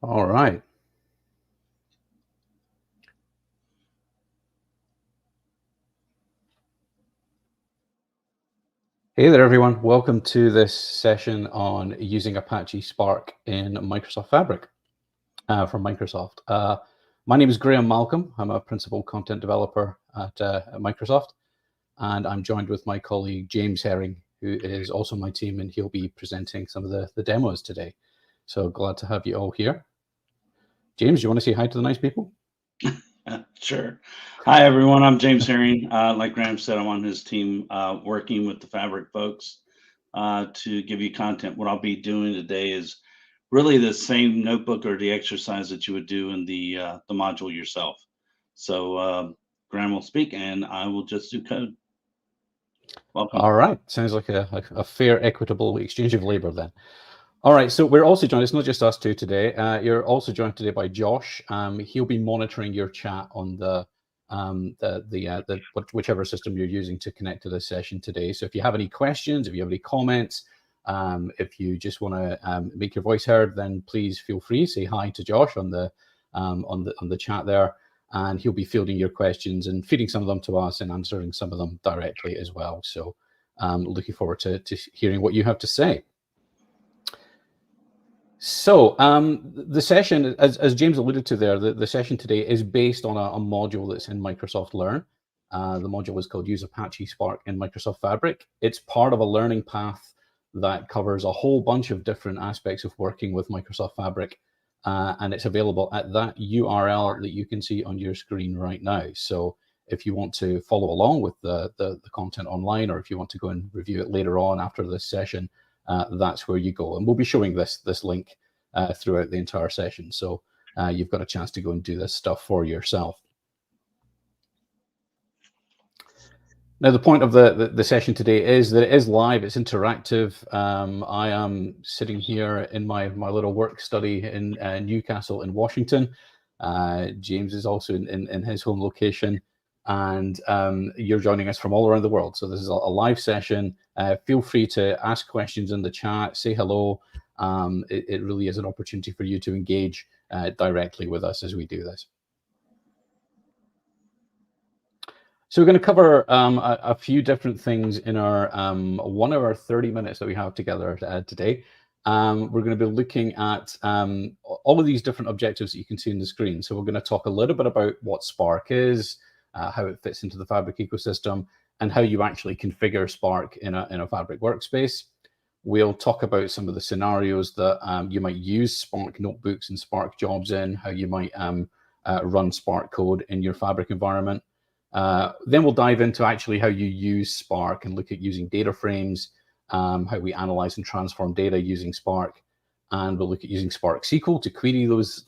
All right. Hey there, everyone. Welcome to this session on using Apache Spark in Microsoft Fabric from Microsoft. My name is Graham Malcolm. I'm a principal content developer at Microsoft, and I'm joined with my colleague James Herring, who is also on my team, and he'll be presenting some of the demos today. So glad to have you all here. James, you want to say hi to the nice people? Sure. Hi, everyone. I'm James Herring. Like Graham said, I'm on his team working with the Fabric folks to give you content. What I'll be doing today is really the same notebook or the exercise that you would do in the module yourself. So Graham will speak and I will just do code. Welcome. All right. Sounds like a fair, equitable exchange of labor then. All right, so we're also joined, it's not just us two today, you're also joined today by Josh. He'll be monitoring your chat on whichever system you're using to connect to this session today. So if you have any questions, if you have any comments, if you just want to make your voice heard, then please feel free, say hi to Josh on the chat there, and he'll be fielding your questions and feeding some of them to us and answering some of them directly as well. So looking forward to hearing what you have to say. So the session, as James alluded to there, the session today is based on a module that's in Microsoft Learn. The module is called Use Apache Spark in Microsoft Fabric. It's part of a learning path that covers a whole bunch of different aspects of working with Microsoft Fabric. And it's available at that URL that you can see on your screen right now. So if you want to follow along with the content online, or if you want to go and review it later on after this session, that's where you go. And we'll be showing this link throughout the entire session. So you've got a chance to go and do this stuff for yourself. Now, the point of the session today is that it is live, it's interactive. I am sitting here in my little work study in Newcastle in Washington. James is also in his home location. And you're joining us from all around the world. So this is a live session. Feel free to ask questions in the chat, say hello. It really is an opportunity for you to engage directly with us as we do this. So we're going to cover a few different things in our 1 hour 30 minutes that we have together today. We're going to be looking at all of these different objectives that you can see on the screen. So we're going to talk a little bit about what Spark is, how it fits into the Fabric ecosystem, and how you actually configure Spark in a Fabric workspace. We'll talk about some of the scenarios that you might use Spark notebooks and Spark jobs in, how you might run Spark code in your Fabric environment. Then we'll dive into actually how you use Spark and look at using data frames, how we analyze and transform data using Spark. And we'll look at using Spark SQL to query those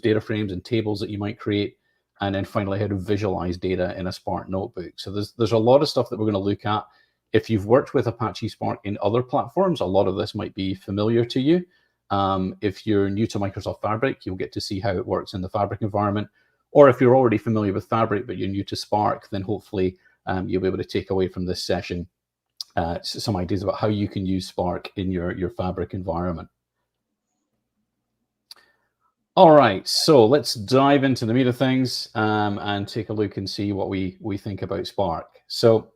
data frames and tables that you might create. And then finally, how to visualize data in a Spark notebook. So there's a lot of stuff that we're going to look at. If you've worked with Apache Spark in other platforms, a lot of this might be familiar to you. If you're new to Microsoft Fabric, you'll get to see how it works in the Fabric environment. Or if you're already familiar with Fabric, but you're new to Spark, then hopefully you'll be able to take away from this session some ideas about how you can use Spark in your Fabric environment. All right, so let's dive into the meat of things and take a look and see what we think about Spark. So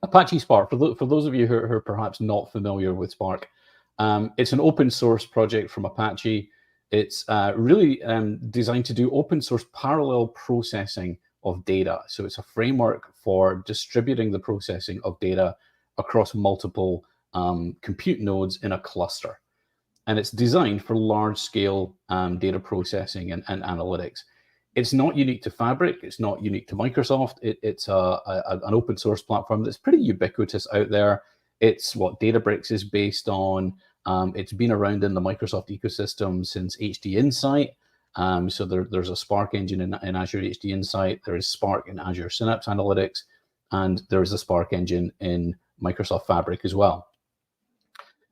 Apache Spark, for those of you who are perhaps not familiar with Spark, it's an open source project from Apache. It's really designed to do open source parallel processing of data. So it's a framework for distributing the processing of data across multiple compute nodes in a cluster. And it's designed for large-scale data processing and analytics. It's not unique to Fabric. It's not unique to Microsoft. It's an open-source platform that's pretty ubiquitous out there. It's what Databricks is based on. It's been around in the Microsoft ecosystem since HD Insight. So there's a Spark engine in Azure HD Insight. There is Spark in Azure Synapse Analytics. And there is a Spark engine in Microsoft Fabric as well.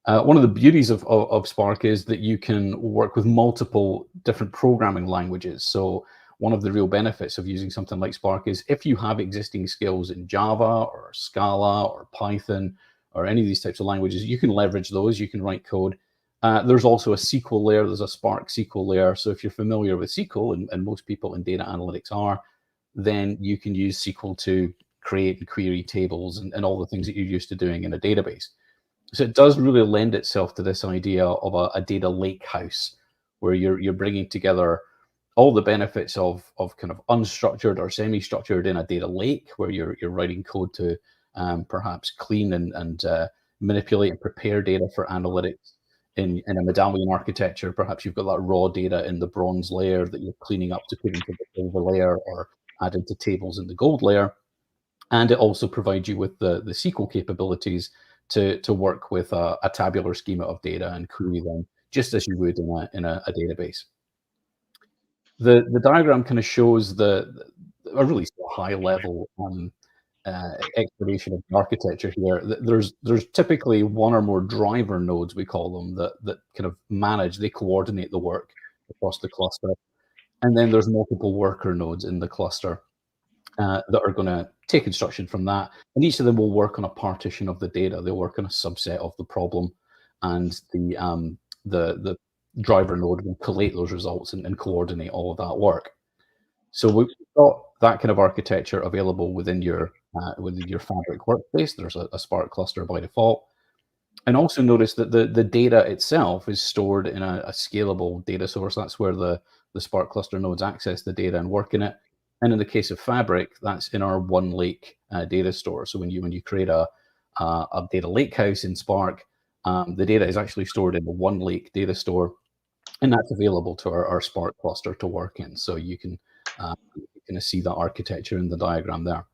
One of the beauties of Spark is that you can work with multiple different programming languages. So one of the real benefits of using something like Spark is if you have existing skills in Java or Scala or Python or any of these types of languages, you can leverage those. You can write code. There's also a SQL layer. There's a Spark SQL layer. So if you're familiar with SQL, and most people in data analytics are, then you can use SQL to create and query tables and all the things that you're used to doing in a database. So it does really lend itself to this idea of a data lake house, where you're bringing together all the benefits of kind of unstructured or semi-structured in a data lake, where you're writing code to perhaps clean and manipulate and prepare data for analytics in a medallion architecture. Perhaps you've got that raw data in the bronze layer that you're cleaning up to put into the silver layer or add into tables in the gold layer. And it also provides you with the SQL capabilities to work with a tabular schema of data and query them just as you would in a database. The diagram kind of shows a really high level explanation of the architecture here. There's typically one or more driver nodes, we call them, that kind of manage, they coordinate the work across the cluster. And then there's multiple worker nodes in the cluster that are going to take instruction from that. And each of them will work on a partition of the data. They'll work on a subset of the problem. And the driver node will collate those results and coordinate all of that work. So we've got that kind of architecture available within your Fabric workspace. There's a Spark cluster by default. And also notice that the data itself is stored in a scalable data source. That's where the Spark cluster nodes access the data and work in it. And in the case of Fabric, that's in our one lake data store. So when you create a data lakehouse in Spark, the data is actually stored in the one lake data store, and that's available to our Spark cluster to work in. So you can see that architecture in the diagram there.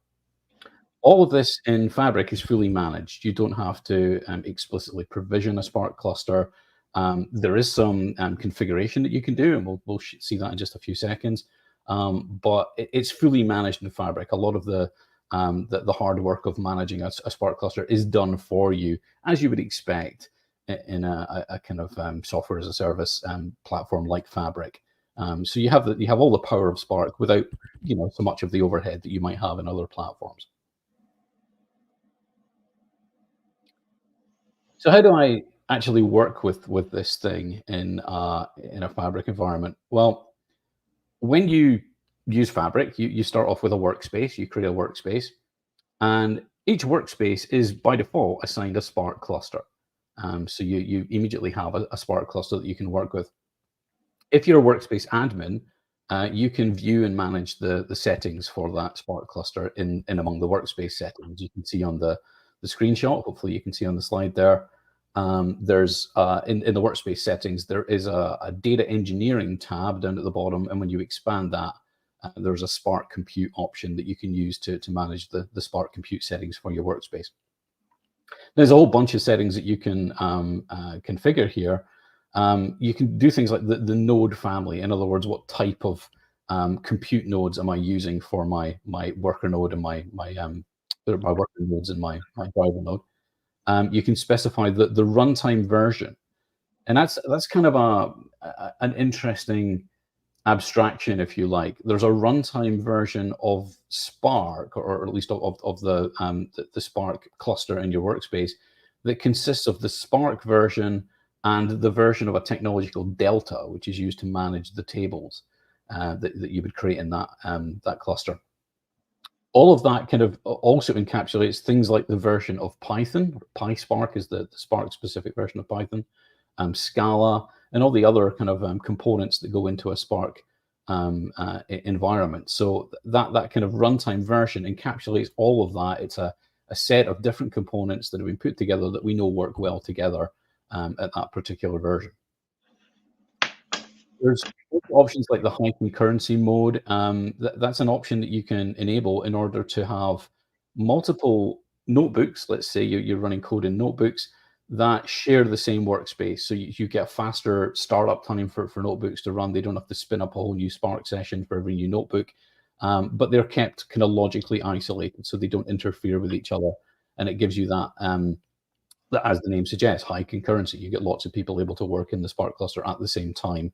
All of this in Fabric is fully managed. You don't have to explicitly provision a Spark cluster. There is some configuration that you can do, and we'll see that in just a few seconds. But it's fully managed in Fabric. A lot of the hard work of managing a Spark cluster is done for you, as you would expect in a kind of software as a service platform like Fabric. So you have all the power of Spark without so much of the overhead that you might have in other platforms. So how do I actually work with this thing in a Fabric environment? Well, when you use Fabric, you start off with a workspace. You create a workspace, and each workspace is by default assigned a Spark cluster. So you immediately have a Spark cluster that you can work with. If you're a workspace admin, you can view and manage the settings for that Spark cluster in among the workspace settings. You can see on the screenshot. Hopefully, you can see on the slide there. There's in the workspace settings, there is a data engineering tab down at the bottom, and when you expand that, there's a Spark Compute option that you can use to manage the Spark Compute settings for your workspace. There's a whole bunch of settings that you can configure here. You can do things like the node family. In other words, what type of compute nodes am I using for my worker node and my worker nodes and my driver node. You can specify the runtime version, and that's kind of an interesting abstraction, if you like. There's a runtime version of Spark, or at least of the Spark cluster in your workspace, that consists of the Spark version and the version of a technology called Delta, which is used to manage the tables that you would create in that cluster. All of that kind of also encapsulates things like the version of Python. PySpark is the Spark-specific version of Python, Scala, and all the other kind of components that go into a Spark environment. So that kind of runtime version encapsulates all of that. It's a set of different components that have been put together that we know work well together at that particular version. There's options like the high concurrency mode. That's an option that you can enable in order to have multiple notebooks. Let's say you're running code in notebooks that share the same workspace. So you get faster startup time for notebooks to run. They don't have to spin up a whole new Spark session for every new notebook, but they're kept kind of logically isolated so they don't interfere with each other. And it gives you that, as the name suggests, high concurrency. You get lots of people able to work in the Spark cluster at the same time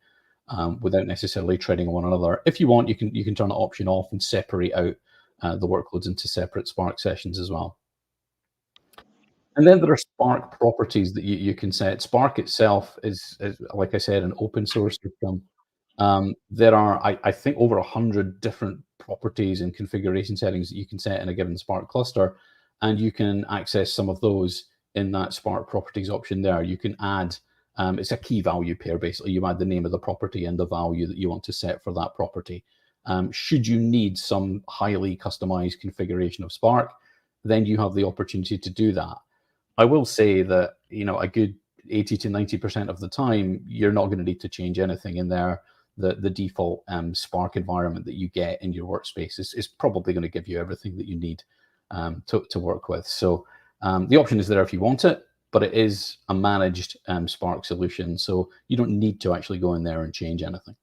without necessarily treading on one another. If you want, you can turn that option off and separate out the workloads into separate Spark sessions as well. And then there are Spark properties that you can set. Spark itself is, like I said, an open source system. There are, I think, over 100 different properties and configuration settings that you can set in a given Spark cluster, and you can access some of those in that Spark properties option there. You can add, it's a key value pair, basically. You add the name of the property and the value that you want to set for that property. Should you need some highly customized configuration of Spark, then you have the opportunity to do that. I will say that, a good 80 to 90% of the time, you're not going to need to change anything in there. The default Spark environment that you get in your workspace is probably going to give you everything that you need to work with. So the option is there if you want it, but it is a managed Spark solution. So you don't need to actually go in there and change anything.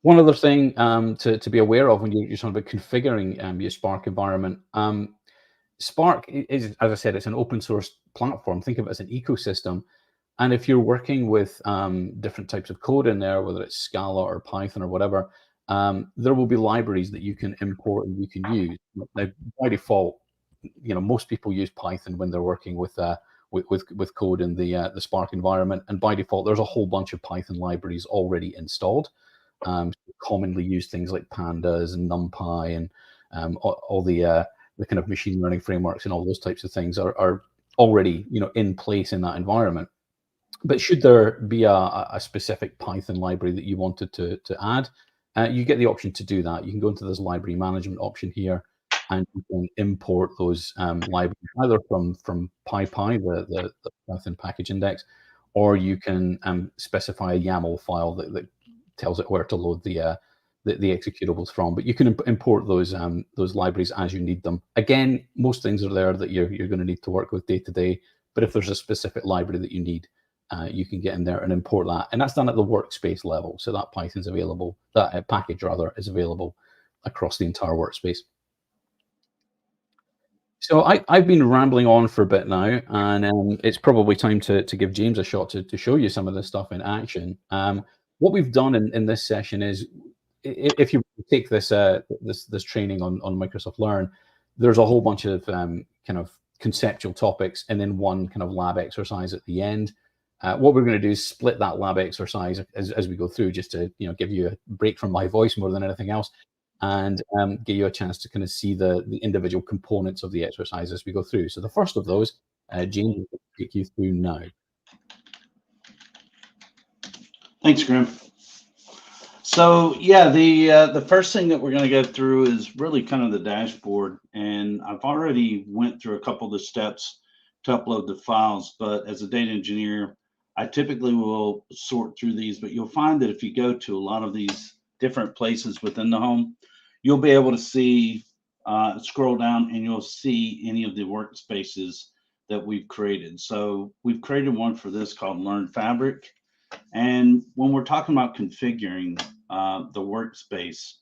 One other thing to be aware of when you're sort of configuring your Spark environment, Spark is, as I said, it's an open source platform. Think of it as an ecosystem. And if you're working with different types of code in there, whether it's Scala or Python or whatever, there will be libraries that you can import and you can use. Now, by default, most people use Python when they're working with code in the Spark environment, and by default, there's a whole bunch of Python libraries already installed. Commonly used things like pandas and NumPy and all the kind of machine learning frameworks and all those types of things are already in place in that environment. But should there be a specific Python library that you wanted to add, you get the option to do that. You can go into this library management option here, and you can import those libraries either from PyPy, the Python package index, or you can specify a YAML file that tells it where to load the executables from. But you can import those libraries as you need them. Again, most things are there that you're going to need to work with day to day. But if there's a specific library that you need, you can get in there and import that. And that's done at the workspace level. So that Python's available, that package rather, is available across the entire workspace. So I've been rambling on for a bit now, and it's probably time to give James a shot to show you some of this stuff in action. What we've done in this session is, if you take this this training on Microsoft Learn, there's a whole bunch of kind of conceptual topics and then one kind of lab exercise at the end. What we're going to do is split that lab exercise as we go through, just to give you a break from my voice more than anything else, and give you a chance to kind of see the individual components of the exercise as we go through. So the first of those, James will take you through now. Thanks, Graham. So yeah, the first thing that we're going to go through is really kind of the dashboard, and I've already went through a couple of the steps to upload the files, but as a data engineer, I typically will sort through these, but you'll find that if you go to a lot of these different places within the home, you'll be able to see, scroll down, and you'll see any of the workspaces that we've created. So we've created one for this called Learn Fabric. And when we're talking about configuring the workspace,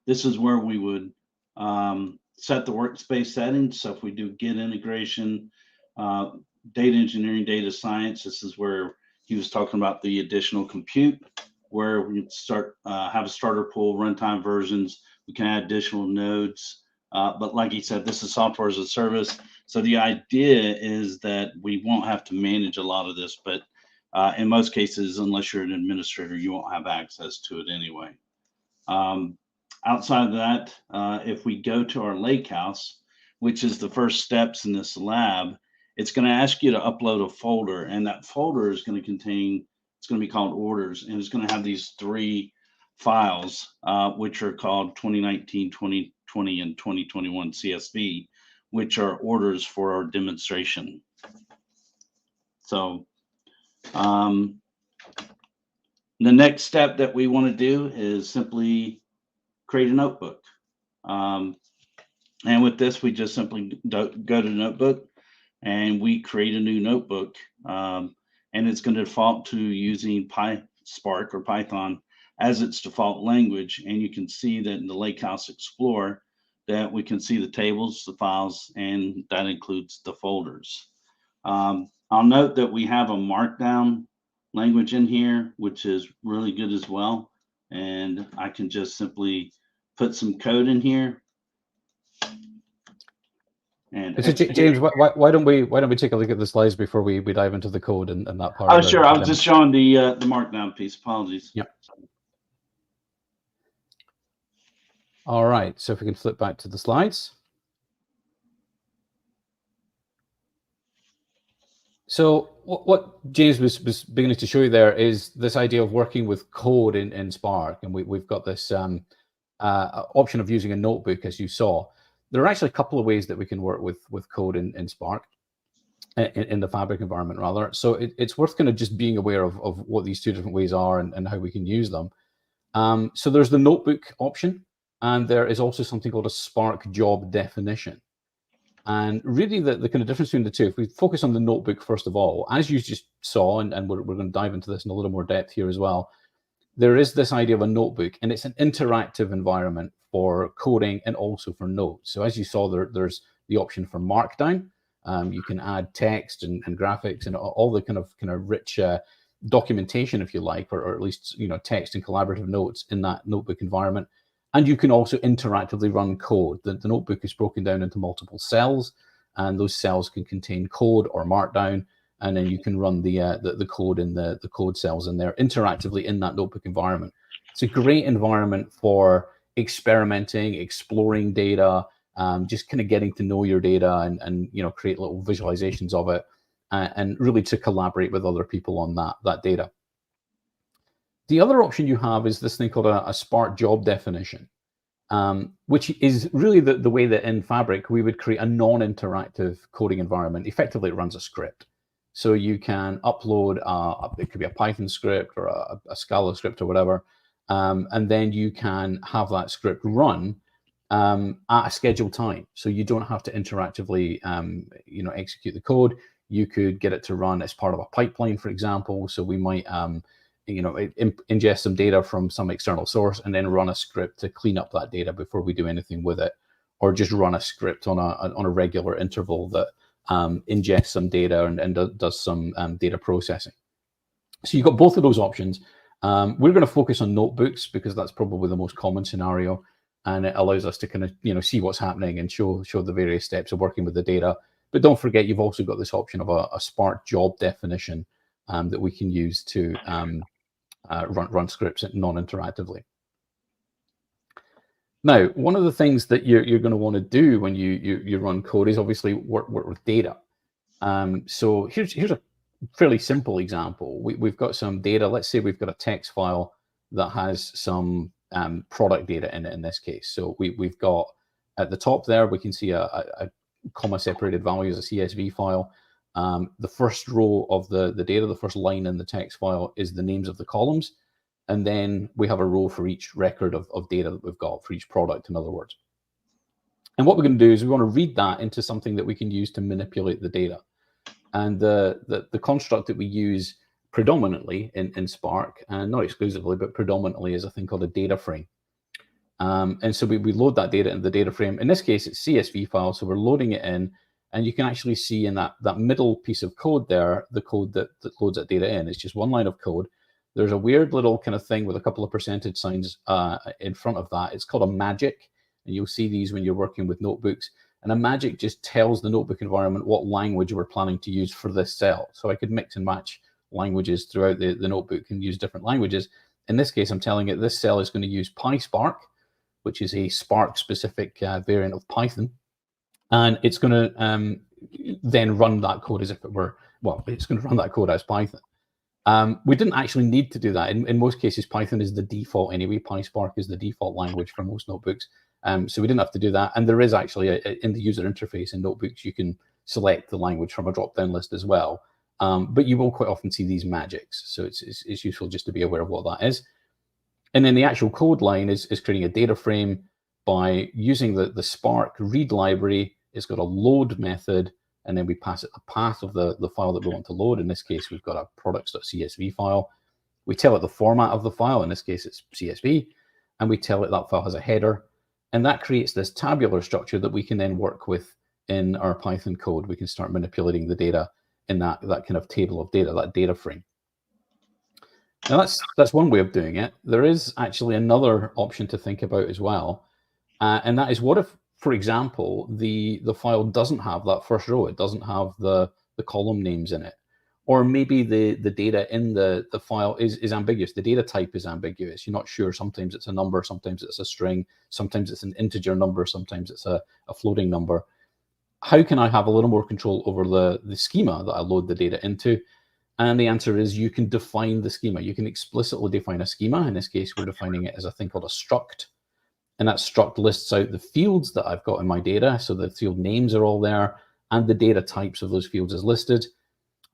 this is where we would set the workspace settings. So if we do Git integration, data engineering, data science, this is where he was talking about the additional compute, where we start have a starter pool, runtime versions. We can add additional nodes. But like he said, this is software as a service. So the idea is that we won't have to manage a lot of this, but in most cases, unless you're an administrator, you won't have access to it anyway. Outside of that, if we go to our Lakehouse, which is the first steps in this lab, it's going to ask you to upload a folder, and that folder is going to contain, it's going to be called orders, and it's going to have these three files, which are called 2019, 2020, and 2021 CSV, which are orders for our demonstration. So the next step that we want to do is simply create a notebook. And with this, we just simply go to Notebook, and we create a new notebook. And it's going to default to using Spark or Python as its default language. And you can see that in the Lakehouse Explorer that we can see the tables, the files, and that includes the folders. I'll note that we have a Markdown language in here, which is really good as well. And I can just simply put some code in here, And So James, why don't we take a look at the slides before we dive into the code and that part oh, of sure. I was demo? just showing the markdown piece. Apologies. Yep. All right. So if we can flip back to the slides. So what James was beginning to show you there is this idea of working with code in Spark, and we've got this option of using a notebook, as you saw. There are actually a couple of ways that we can work with code in Spark, in the Fabric environment rather. So it's worth kind of just being aware of what these two different ways are and how we can use them. So there's the notebook option, and there is also something called a Spark job definition. And really the kind of difference between the two, if we focus on the notebook first of all, as you just saw, and we're going to dive into this in a little more depth here as well, there is this idea of a notebook, and it's an interactive environment for coding and also for notes. So as you saw, there's the option for Markdown. You can add text and graphics and all the kind of rich documentation, if you like, or at least text and collaborative notes in that notebook environment. And you can also interactively run code. The notebook is broken down into multiple cells, and those cells can contain code or Markdown, and then you can run the code in the code cells in there interactively in that notebook environment. It's a great environment for experimenting, exploring data, just kind of getting to know your data and create little visualizations of it, and really to collaborate with other people on that data. The other option you have is this thing called a Spark job definition, which is really the way that in Fabric we would create a non-interactive coding environment. Effectively, it runs a script. So you can upload, it could be a Python script or a Scala script or whatever, and then you can have that script run at a scheduled time. So you don't have to interactively, execute the code. You could get it to run as part of a pipeline, for example. So we might, ingest some data from some external source and then run a script to clean up that data before we do anything with it, or just run a script on a regular interval that ingests some data and does some data processing. So you've got both of those options. We're going to focus on notebooks because that's probably the most common scenario, and it allows us to kind of see what's happening and show the various steps of working with the data. But don't forget, you've also got this option of a Spark job definition that we can use to run scripts non-interactively. Now, one of the things that you're going to want to do when you run code is obviously work with data. So here's a fairly simple example. We've got some data. Let's say we've got a text file that has some product data in it in this case. So we've got at the top there, we can see a comma separated value as a CSV file. The first row of the data, the first line in the text file is the names of the columns. And then we have a row for each record of data that we've got for each product, in other words. And what we're going to do is we want to read that into something that we can use to manipulate the data. And the construct that we use predominantly in Spark, and not exclusively, but predominantly, is a thing called a data frame. And so we load that data in the data frame. In this case, it's CSV file, so we're loading it in. And you can actually see in that middle piece of code there, the code that loads that data in. It's just one line of code. There's a weird little kind of thing with a couple of percentage signs in front of that. It's called a magic. And you'll see these when you're working with notebooks. And a magic just tells the notebook environment what language we're planning to use for this cell. So I could mix and match languages throughout the notebook and use different languages. In this case, I'm telling it this cell is going to use PySpark, which is a Spark-specific variant of Python. And it's going to then run that code as if it were, well, it's going to run that code as Python. We didn't actually need to do that. In most cases, Python is the default anyway. PySpark is the default language for most notebooks. So we didn't have to do that. And there is actually, in the user interface in notebooks, you can select the language from a drop-down list as well. But you will quite often see these magics. So it's useful just to be aware of what that is. And then the actual code line is creating a data frame by using the Spark read library. It's got a load method, and then we pass it the path of the file that we want to load. In this case, we've got a products.csv file. We tell it the format of the file. In this case, it's CSV. And we tell it that file has a header. And that creates this tabular structure that we can then work with in our Python code. We can start manipulating the data in that kind of table of data, that data frame. Now, that's one way of doing it. There is actually another option to think about as well. And that is, what if, for example, the file doesn't have that first row. It doesn't have the column names in it. Or maybe the data in the file is ambiguous. The data type is ambiguous. You're not sure. Sometimes it's a number, sometimes it's a string, sometimes it's an integer number, sometimes it's a floating number. How can I have a little more control over the schema that I load the data into? And the answer is you can define the schema. You can explicitly define a schema. In this case, we're defining it as a thing called a struct. And that struct lists out the fields that I've got in my data. So the field names are all there, and the data types of those fields is listed.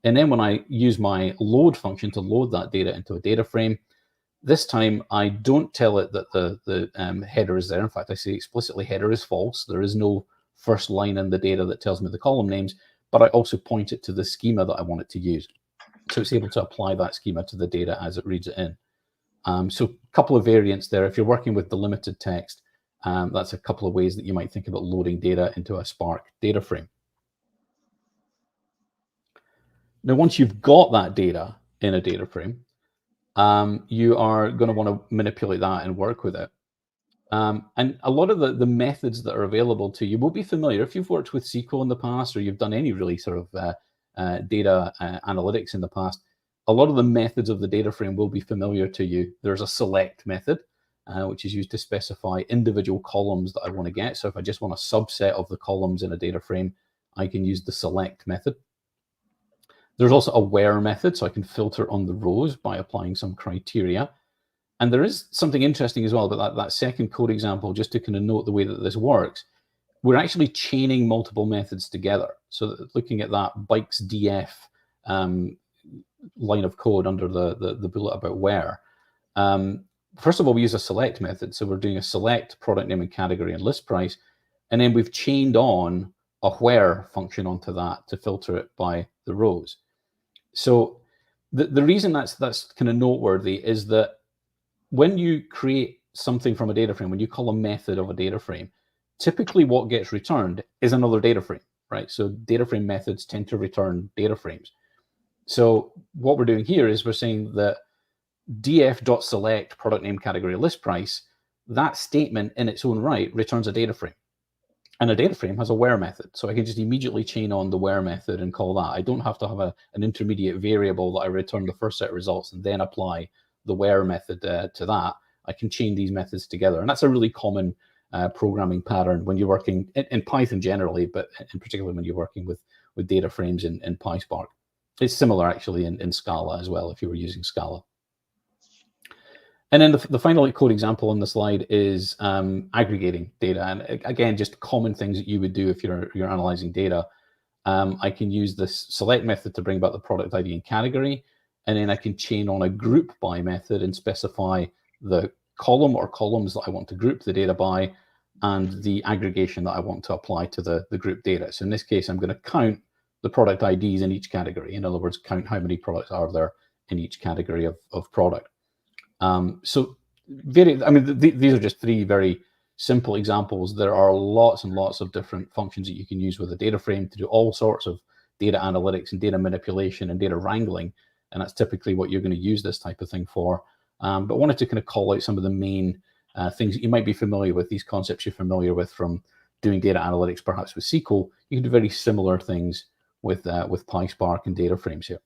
And then when I use my load function to load that data into a data frame, this time I don't tell it that the header is there. In fact, I say explicitly header is false. There is no first line in the data that tells me the column names, but I also point it to the schema that I want it to use. So it's able to apply that schema to the data as it reads it in. So a couple of variants there. If you're working with delimited text, that's a couple of ways that you might think about loading data into a Spark data frame. Now, once you've got that data in a data frame, you are going to want to manipulate that and work with it. And a lot of the methods that are available to you will be familiar. If you've worked with SQL in the past, or you've done any really sort of data analytics in the past, a lot of the methods of the data frame will be familiar to you. There's a select method, which is used to specify individual columns that I want to get. So if I just want a subset of the columns in a data frame, I can use the select method. There's also a where method, so I can filter on the rows by applying some criteria. And there is something interesting as well about that second code example, just to kind of note the way that this works. We're actually chaining multiple methods together. So looking at that bikes df line of code under the bullet about where. First of all, we use a select method. So we're doing a select product name and category and list price. And then we've chained on a where function onto that to filter it by the rows. So the reason that's kind of noteworthy is that when you create something from a data frame, when you call a method of a data frame, typically what gets returned is another data frame, right? So data frame methods tend to return data frames. So what we're doing here is we're saying that df.select product name category list price, that statement in its own right returns a data frame. And a data frame has a where method. So I can just immediately chain on the where method and call that. I don't have to have an intermediate variable that I return the first set of results and then apply the where method to that. I can chain these methods together. And that's a really common programming pattern when you're working in Python generally, but in particular when you're working with data frames in PySpark. It's similar actually in Scala as well, if you were using Scala. And then the final code example on the slide is aggregating data. And again, just common things that you would do if you're analyzing data. I can use this select method to bring back the product ID and category. And then I can chain on a group by method and specify the column or columns that I want to group the data by and the aggregation that I want to apply to the group data. So in this case, I'm going to count the product IDs in each category. In other words, count how many products are there in each category of product. So these are just three very simple examples. There are lots and lots of different functions that you can use with a data frame to do all sorts of data analytics and data manipulation and data wrangling. And that's typically what you're going to use this type of thing for. But I wanted to kind of call out some of the main things that you might be familiar with, these concepts you're familiar with from doing data analytics, perhaps with SQL. You can do very similar things with PySpark and data frames here.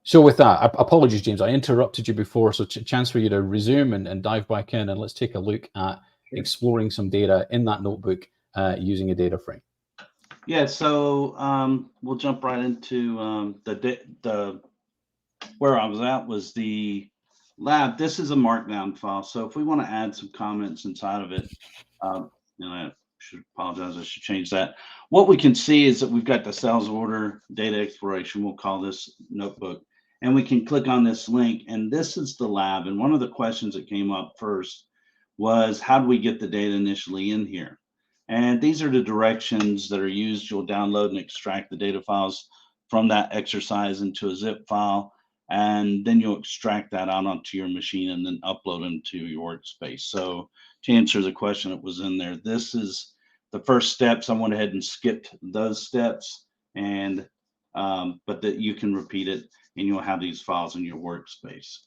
So with that, apologies, James, I interrupted you before, so chance for you to resume and dive back in, and let's take a look at exploring some data in that notebook using a data frame. Yeah, so we'll jump right into where I was at was the lab. This is a markdown file, so if we want to add some comments inside of it, I should apologize, I should change that. What we can see is that we've got the sales order data exploration, we'll call this notebook, and we can click on this link, and this is the lab. And one of the questions that came up first was, how do we get the data initially in here? And these are the directions that are used. You'll download and extract the data files from that exercise into a zip file, and then you'll extract that out onto your machine and then upload them to your workspace. So to answer the question that was in there, this is the first steps. I went ahead and skipped those steps, and but that you can repeat it and you'll have these files in your workspace.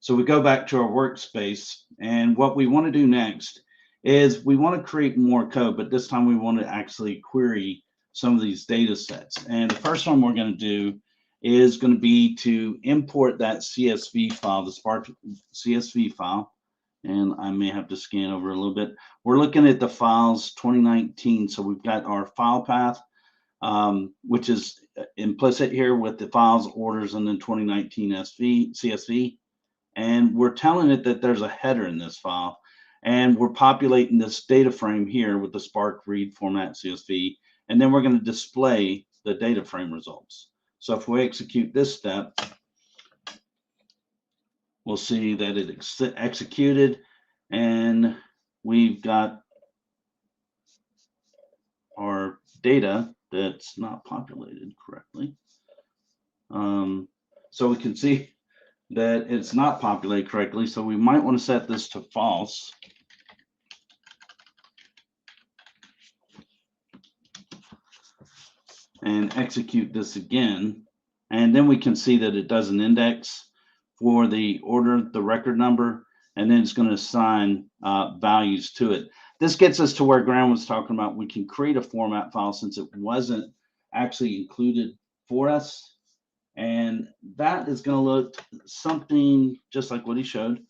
So we go back to our workspace, and what we want to do next is we want to create more code, but this time we want to actually query some of these data sets. And the first one we're going to do is going to be to import that CSV file, the Spark CSV file. And I may have to scan over a little bit. We're looking at the files 2019. So we've got our file path, which is implicit here with the files, orders, and then 2019 CSV. And we're telling it that there's a header in this file. And we're populating this data frame here with the Spark read format CSV. And then we're going to display the data frame results. So if we execute this step, we'll see that it executed, and we've got our data that's not populated correctly. So we can see that it's not populated correctly. So we might want to set this to false. And execute this again. And then we can see that it does an index for the order, the record number, and then it's going to assign values to it. This gets us to where Graham was talking about. We can create a format file since it wasn't actually included for us. And that is going to look something just like what he showed.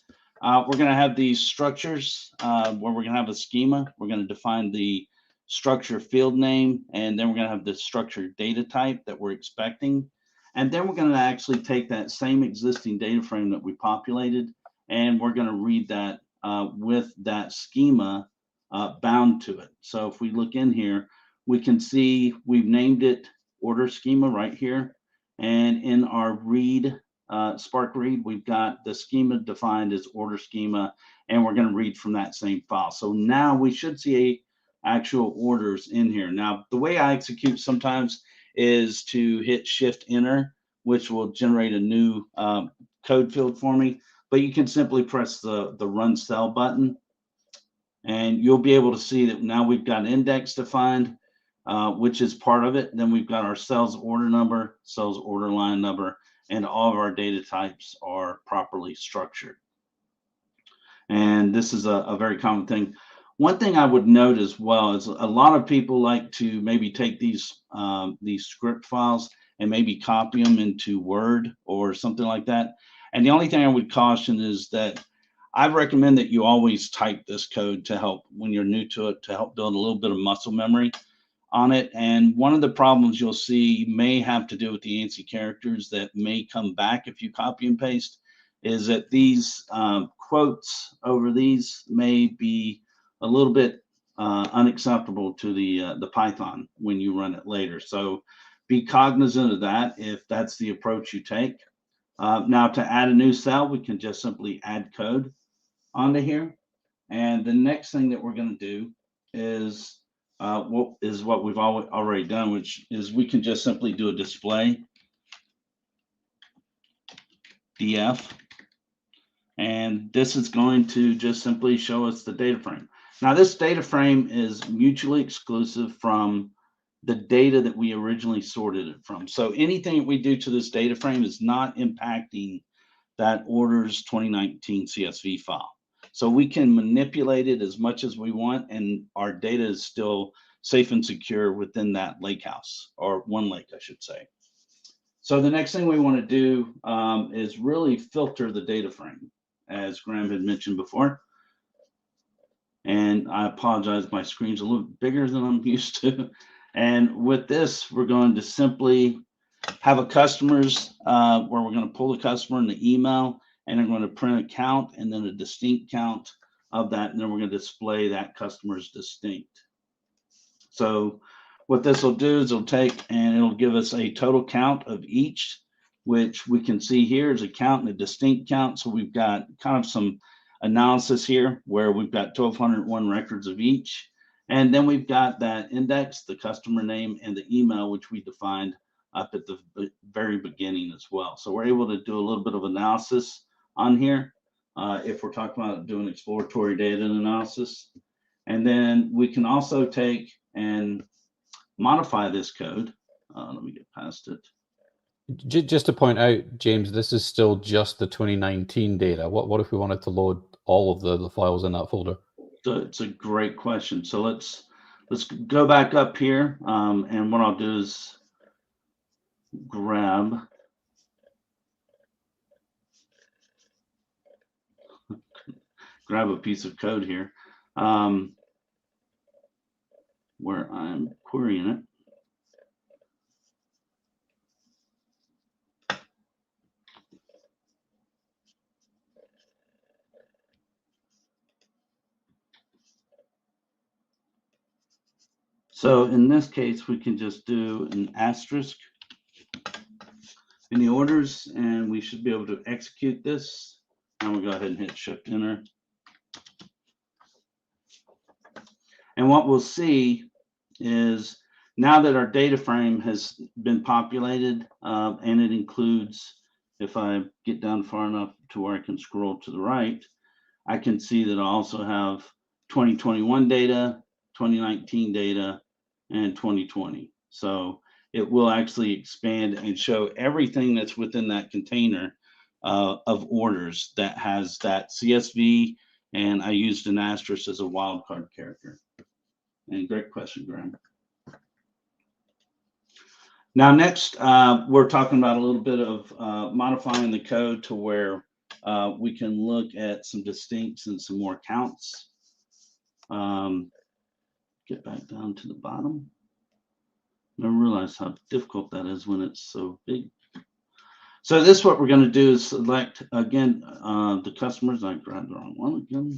We're going to have these structures where we're going to have a schema. We're going to define the structure field name, and then we're going to have the structure data type that we're expecting. And then we're going to actually take that same existing data frame that we populated, and we're going to read that with that schema bound to it. So if we look in here, we can see we've named it order schema right here. And in our read, Spark read, we've got the schema defined as order schema, and we're going to read from that same file. So now we should see actual orders in here. Now, the way I execute sometimes is to hit Shift Enter, which will generate a new code field for me. But you can simply press the Run Cell button, and you'll be able to see that now we've got index defined, which is part of it. Then we've got our sales order number, sales order line number, and all of our data types are properly structured. And this is a very common thing. One thing I would note as well is a lot of people like to maybe take these script files and maybe copy them into Word or something like that. And the only thing I would caution is that I recommend that you always type this code to help when you're new to it, to help build a little bit of muscle memory on it. And one of the problems you'll see may have to do with the ANSI characters that may come back if you copy and paste, is that these quotes over these may be a little bit unacceptable to the Python when you run it later. So be cognizant of that if that's the approach you take. Now to add a new cell, we can just simply add code onto here. And the next thing that we're going to do is what we've already done, which is we can just simply do a display df. And this is going to just simply show us the data frame. Now, this data frame is mutually exclusive from the data that we originally sorted it from. So anything that we do to this data frame is not impacting that orders 2019 CSV file. So we can manipulate it as much as we want, and our data is still safe and secure within that Lakehouse, or one lake, I should say. So the next thing we want to do is really filter the data frame, as Graham had mentioned before. And I apologize, my screen's a little bigger than I'm used to. And with this, we're going to simply have a customer's where we're going to pull the customer in the email, and I'm going to print a count and then a distinct count of that. And then we're going to display that customer's distinct. So what this will do is it'll take and it'll give us a total count of each, which we can see here is a count and a distinct count. So we've got kind of some analysis here where we've got 1,201 records of each. And then we've got that index, the customer name, and the email, which we defined up at the very beginning as well. So we're able to do a little bit of analysis on here if we're talking about doing exploratory data analysis. And then we can also take and modify this code. Let me get past it. Just to point out, James, this is still just the 2019 data. What if we wanted to load all of the files in that folder? It's a great question. So let's go back up here, and what I'll do is grab a piece of code here, where I'm querying it. So in this case, we can just do an asterisk in the orders, and we should be able to execute this. And we'll go ahead and hit Shift Enter. And what we'll see is now that our data frame has been populated, and it includes, if I get down far enough to where I can scroll to the right, I can see that I also have 2021 data, 2019 data, and 2020. So it will actually expand and show everything that's within that container of orders that has that CSV, and I used an asterisk as a wildcard character. And great question, Graham. Now, next, we're talking about a little bit of modifying the code to where we can look at some distincts and some more counts. Get back down to the bottom. I realize how difficult that is when it's so big. So this, what we're going to do is select, again, the customers. I grabbed the wrong one again.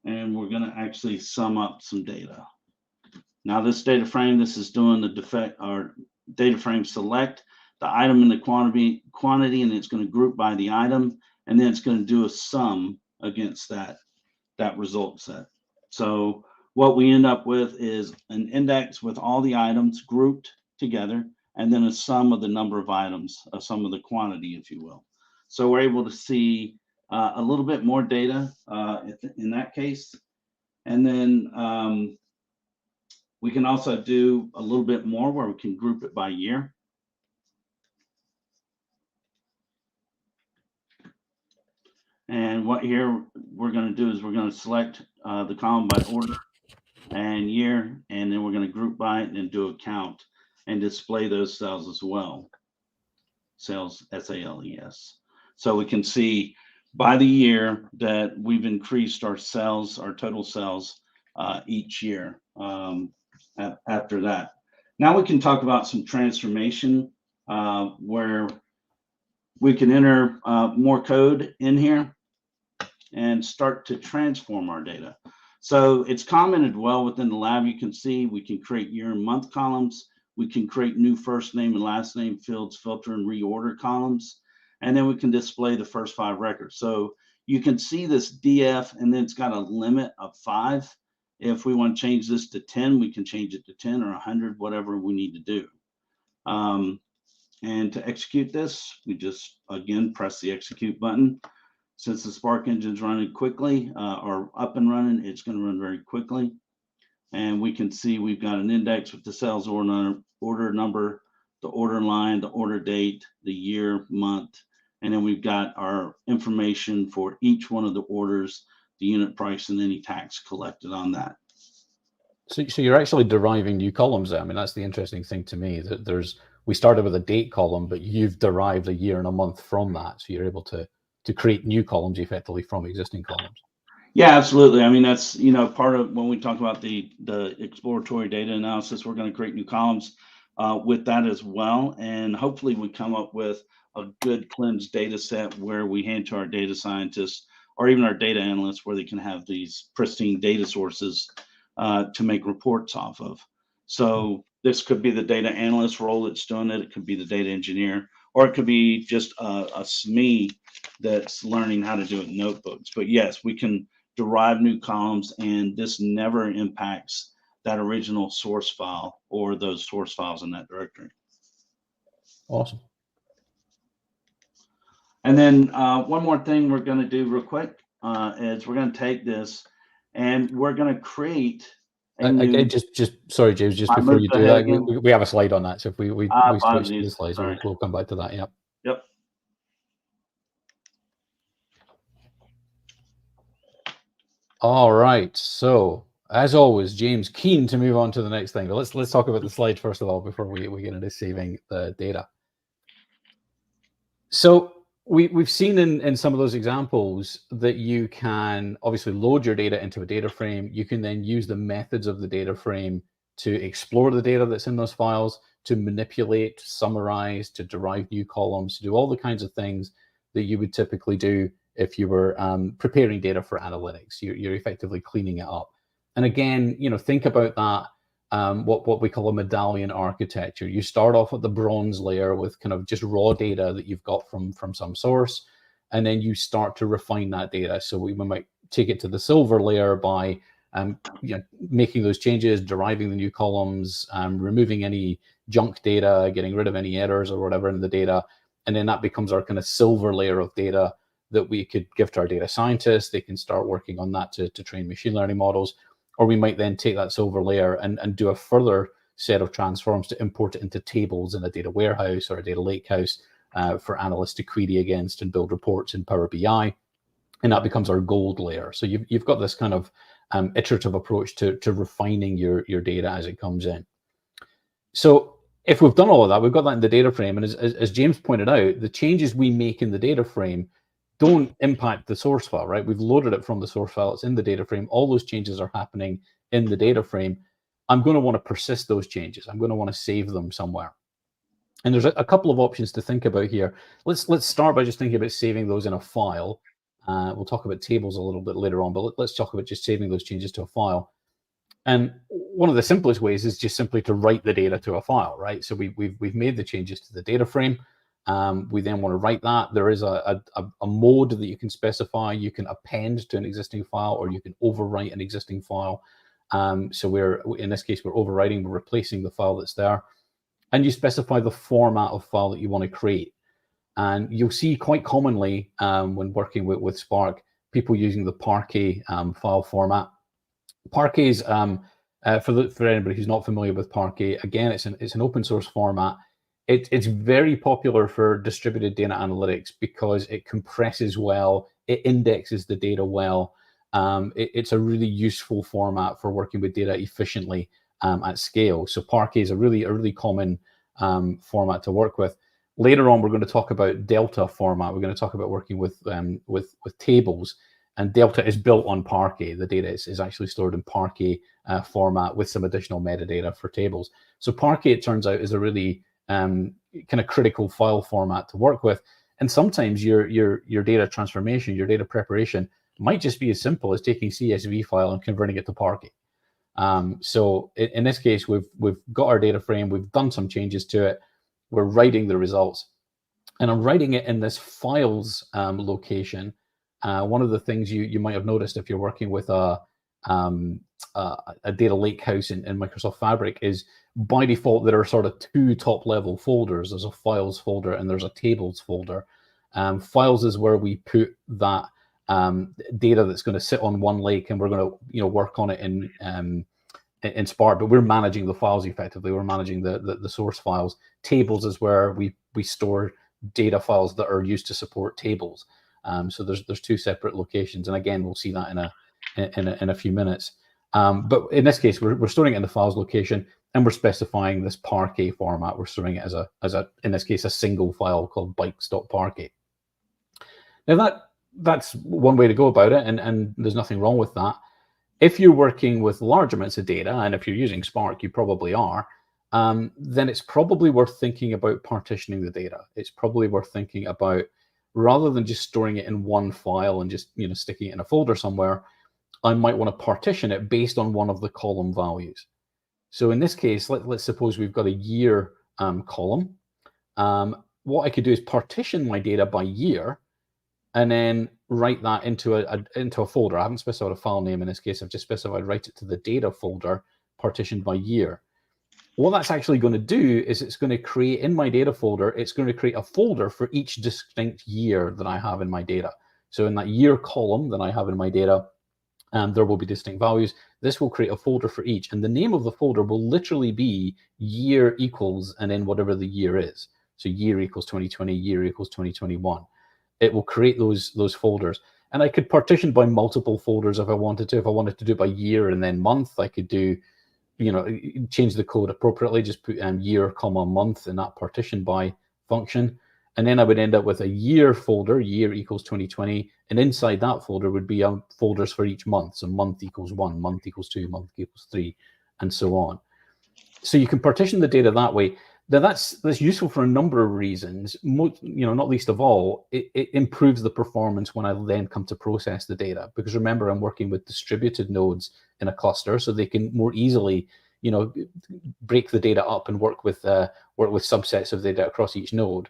And we're going to actually sum up some data. Now this data frame, this is doing the defect or data frame select, the item and the quantity, and it's going to group by the item, and then it's going to do a sum against that result set. So what we end up with is an index with all the items grouped together, and then a sum of the number of items, a sum of the quantity, if you will. So we're able to see a little bit more data in that case. And then we can also do a little bit more where we can group it by year. And what here we're going to do is we're going to select the column by order and year, and then we're going to group by it and then do a count and display those cells as well. Sales, S-A-L-E-S. So we can see by the year that we've increased our sales, our total sales each year after that. Now we can talk about some transformation where we can enter more code in here and start to transform our data. So it's commented well within the lab. You can see we can create year and month columns. We can create new first name and last name fields, filter and reorder columns. And then we can display the first 5 records. So you can see this DF, and then it's got a limit of 5. If we want to change this to 10, we can change it to 10 or 100, whatever we need to do. And to execute this, we just, again, press the execute button. Since the Spark engine's running quickly or up and running, it's going to run very quickly. And we can see we've got an index with the sales order number, the order line, the order date, the year, month, and then we've got our information for each one of the orders, the unit price, and any tax collected on that. So you're actually deriving new columns there. I mean, that's the interesting thing to me, that we started with a date column, but you've derived a year and a month from that. So you're able to create new columns effectively from existing columns. Yeah, absolutely. I mean, that's, you know, part of when we talk about the exploratory data analysis, we're going to create new columns with that as well. And hopefully we come up with a good cleansed data set where we hand to our data scientists or even our data analysts where they can have these pristine data sources to make reports off of. So this could be the data analyst role that's doing it. It could be the data engineer, or it could be just a SME that's learning how to do it in notebooks. But yes, we can derive new columns, and this never impacts that original source file or those source files in that directory. Awesome. And then one more thing we're going to do real quick is we're going to take this and we're going to create again, sorry, James, just before you do that, we have a slide on that. So if we switch to the slides, we'll come back to that. Yep. Yep. All right. So as always, James, keen to move on to the next thing. But let's talk about the slide first of all before we get into saving the data. So we've seen in some of those examples that you can obviously load your data into a data frame. You can then use the methods of the data frame to explore the data that's in those files, to manipulate, to summarize, to derive new columns, to do all the kinds of things that you would typically do if you were preparing data for analytics. You're effectively cleaning it up. And again, think about that what we call a medallion architecture. You start off at the bronze layer with kind of just raw data that you've got from some source, and then you start to refine that data. So we might take it to the silver layer by making those changes, deriving the new columns, removing any junk data, getting rid of any errors or whatever in the data, and then that becomes our kind of silver layer of data that we could give to our data scientists. They can start working on that to train machine learning models. Or we might then take that silver layer and do a further set of transforms to import it into tables in a data warehouse or a data lakehouse for analysts to query against and build reports in Power BI. And that becomes our gold layer. So you've got this kind of iterative approach to refining your data as it comes in. So if we've done all of that, we've got that in the data frame. And as James pointed out, the changes we make in the data frame don't impact the source file, right? We've loaded it from the source file. It's in the data frame. All those changes are happening in the data frame. I'm going to want to persist those changes. I'm going to want to save them somewhere. And there's a couple of options to think about here. Let's start by just thinking about saving those in a file. We'll talk about tables a little bit later on, but let's talk about just saving those changes to a file. And one of the simplest ways is just simply to write the data to a file, right? So we've made the changes to the data frame. We then want to write that. There is a mode that you can specify. You can append to an existing file, or you can overwrite an existing file. So in this case, we're overwriting, we're replacing the file that's there. And you specify the format of file that you want to create. And you'll see quite commonly when working with Spark, people using the Parquet file format. Parquet is, for anybody who's not familiar with Parquet, again, it's an open source format. It's very popular for distributed data analytics because it compresses well, it indexes the data well. It's a really useful format for working with data efficiently at scale. So Parquet is a really common format to work with. Later on, we're going to talk about Delta format. We're going to talk about working with tables. And Delta is built on Parquet. The data is actually stored in Parquet format with some additional metadata for tables. So Parquet, it turns out, is a really kind of critical file format to work with. And sometimes your data transformation, your data preparation might just be as simple as taking CSV file and converting it to Parquet. So in this case, we've got our data frame. We've done some changes to it. We're writing the results. And I'm writing it in this files location. One of the things you might have noticed if you're working with a data lakehouse in Microsoft Fabric is by default there are sort of two top level folders. There's a files folder and there's a tables folder. Files is where we put that data that's going to sit on one lake, and we're going to work on it in Spark, but we're managing the files effectively. We're managing the source files. Tables is where we store data files that are used to support tables. So there's two separate locations, and again, we'll see that in a few minutes. But in this case, we're storing it in the files location, and we're specifying this Parquet format. We're storing it as a in this case a single file called bikes.parquet. Now that's one way to go about it, and there's nothing wrong with that. If you're working with large amounts of data, and if you're using Spark, you probably are, then it's probably worth thinking about partitioning the data. It's probably worth thinking about, rather than just storing it in one file and just sticking it in a folder somewhere, I might want to partition it based on one of the column values. So in this case, let's suppose we've got a year column. What I could do is partition my data by year, and then write that into a folder. I haven't specified a file name in this case. I've just specified write it to the data folder, partitioned by year. What that's actually going to do is it's going to create in my data folder, it's going to create a folder for each distinct year that I have in my data. So in that year column that I have in my data, there will be distinct values. This will create a folder for each. And the name of the folder will literally be year equals and then whatever the year is. So year equals 2020, year equals 2021. It will create those folders. And I could partition by multiple folders if I wanted to. If I wanted to do it by year and then month, I could do, change the code appropriately, just put year, comma, month in that partition by function. And then I would end up with a year folder, year equals 2020. And inside that folder would be folders for each month. So month equals 1, month equals 2, month equals 3, and so on. So you can partition the data that way. Now that's useful for a number of reasons. Not least of all, it improves the performance when I then come to process the data. Because remember, I'm working with distributed nodes in a cluster, so they can more easily, break the data up and work with subsets of data across each node.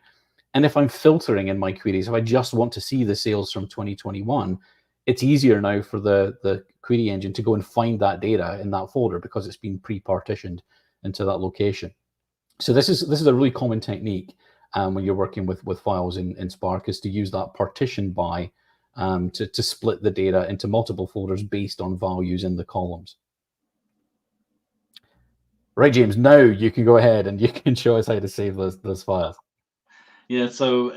And if I'm filtering in my queries, if I just want to see the sales from 2021, it's easier now for the query engine to go and find that data in that folder because it's been pre-partitioned into that location. So this is a really common technique when you're working with files in Spark, is to use that partition by to split the data into multiple folders based on values in the columns. Right, James, now you can go ahead and you can show us how to save those files. Yeah, so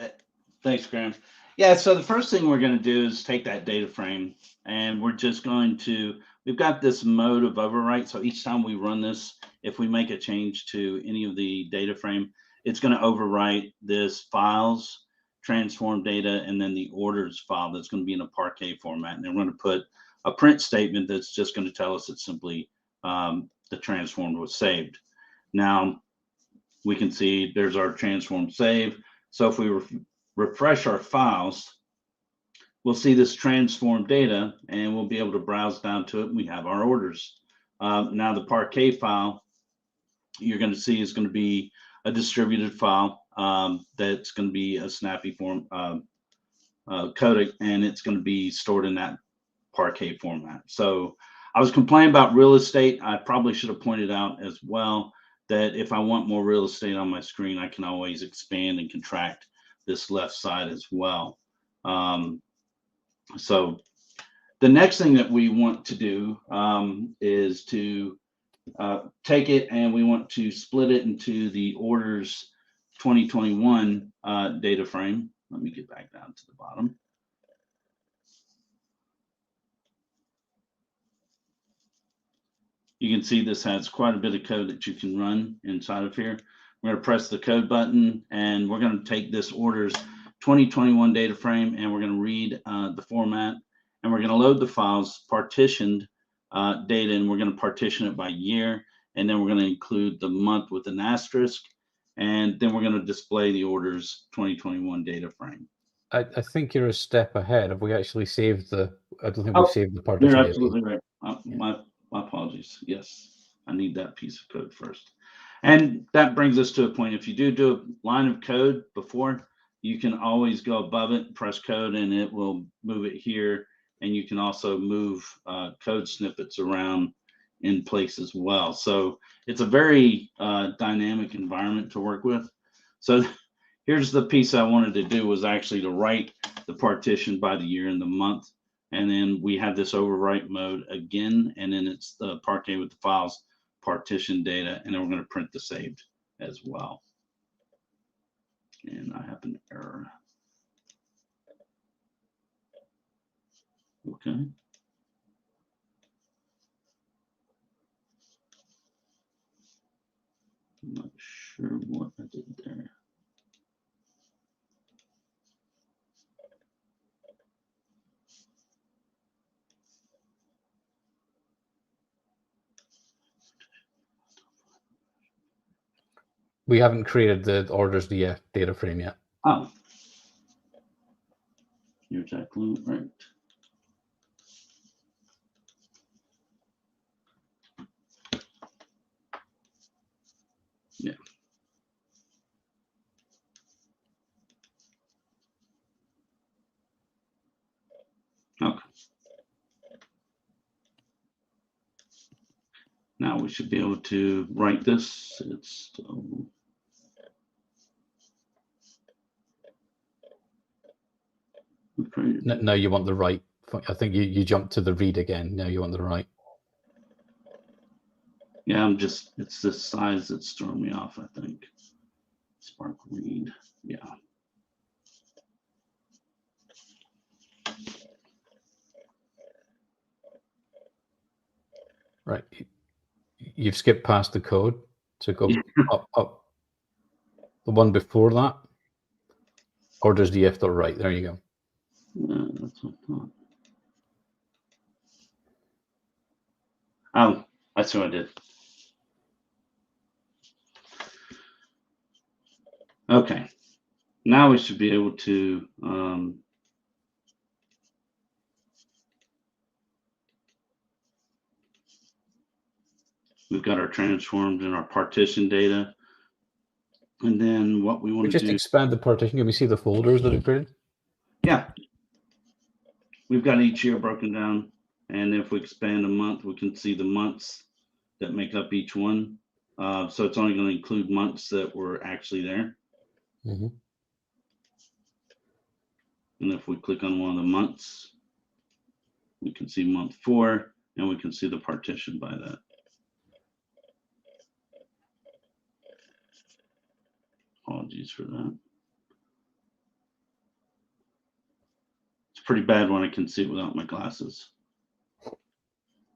thanks, Graham. Yeah, so the first thing we're going to do is take that data frame, and we're just going to, we've got this mode of overwrite. So each time we run this, if we make a change to any of the data frame, it's going to overwrite this files, transform data, and then the orders file that's going to be in a Parquet format. And then we're going to put a print statement that's just going to tell us it's simply the transformed was saved. Now, we can see there's our transform save. So if we refresh our files, we'll see this transformed data, and we'll be able to browse down to it. And we have our orders. Now the Parquet file you're going to see is going to be a distributed file that's going to be a snappy form codec, and it's going to be stored in that Parquet format. So I was complaining about real estate. I probably should have pointed out as well that if I want more real estate on my screen, I can always expand and contract this left side as well. So the next thing that we want to do is to take it, and we want to split it into the orders 2021 data frame. Let me get back down to the bottom. You can see this has quite a bit of code that you can run inside of here. We're going to press the code button, and we're going to take this orders 2021 data frame, and we're going to read the format, and we're going to load the files partitioned data, and we're going to partition it by year, and then we're going to include the month with an asterisk, and then we're going to display the orders 2021 data frame. I think you're a step ahead. Have we actually saved the? I don't think we've saved the partition. You're absolutely right. My apologies. Yes, I need that piece of code first. And that brings us to a point. If you do a line of code before, you can always go above it, press code, and it will move it here. And you can also move code snippets around in place as well. So it's a very dynamic environment to work with. So here's the piece I wanted to do, was actually to write the partition by the year and the month. And then we have this overwrite mode again, and then it's the Parquet with the files, partition data, and then we're going to print the saved as well. And I have an error. Okay. I'm not sure what I did there. We haven't created the orders data frame yet. Oh, you're exactly right. Yeah. Okay. Now we should be able to write this. It's No, you want the right. I think you jumped to the read again. Now you want the right. Yeah, it's this size that's throwing me off, I think. Spark read, yeah. Right. You've skipped past the code. So go up. The one before that. Or does df dot right? There you go. That's what I thought. Oh, that's what I did. Okay. Now we should be able to we've got our transformed and our partition data. And then what we want to do. Just expand the partition. Can we see the folders that it created? Yeah. We've got each year broken down. And if we expand a month, we can see the months that make up each one. So it's only going to include months that were actually there. Mm-hmm. And if we click on one of the months, we can see month 4, and we can see the partition by that. Apologies for that. It's pretty bad when I can see it without my glasses.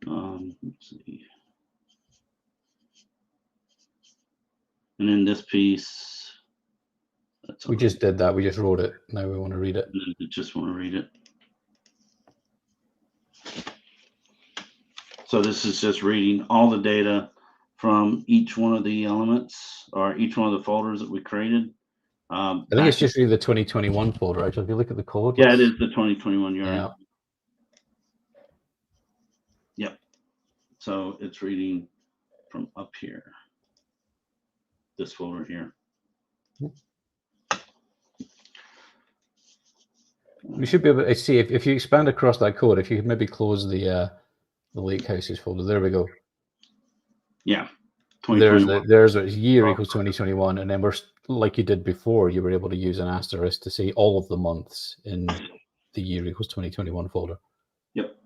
Let's see. And in this piece, we just did that. We just wrote it. Now we want to read it. We just want to read it. So this is just reading all the data from each one of the elements or each one of the folders that we created. I think it's just really the 2021 folder. Actually, if you look at the code. Yeah, it is the 2021. You're yeah. right. Yep. So it's reading from up here. This folder here. We should be able to see if you expand across that code. If you could maybe close the Lakehouses folder. There we go. Yeah. There's a year equals 2021, and then we're like you did before. You were able to use an asterisk to see all of the months in the year equals 2021 folder. Yep.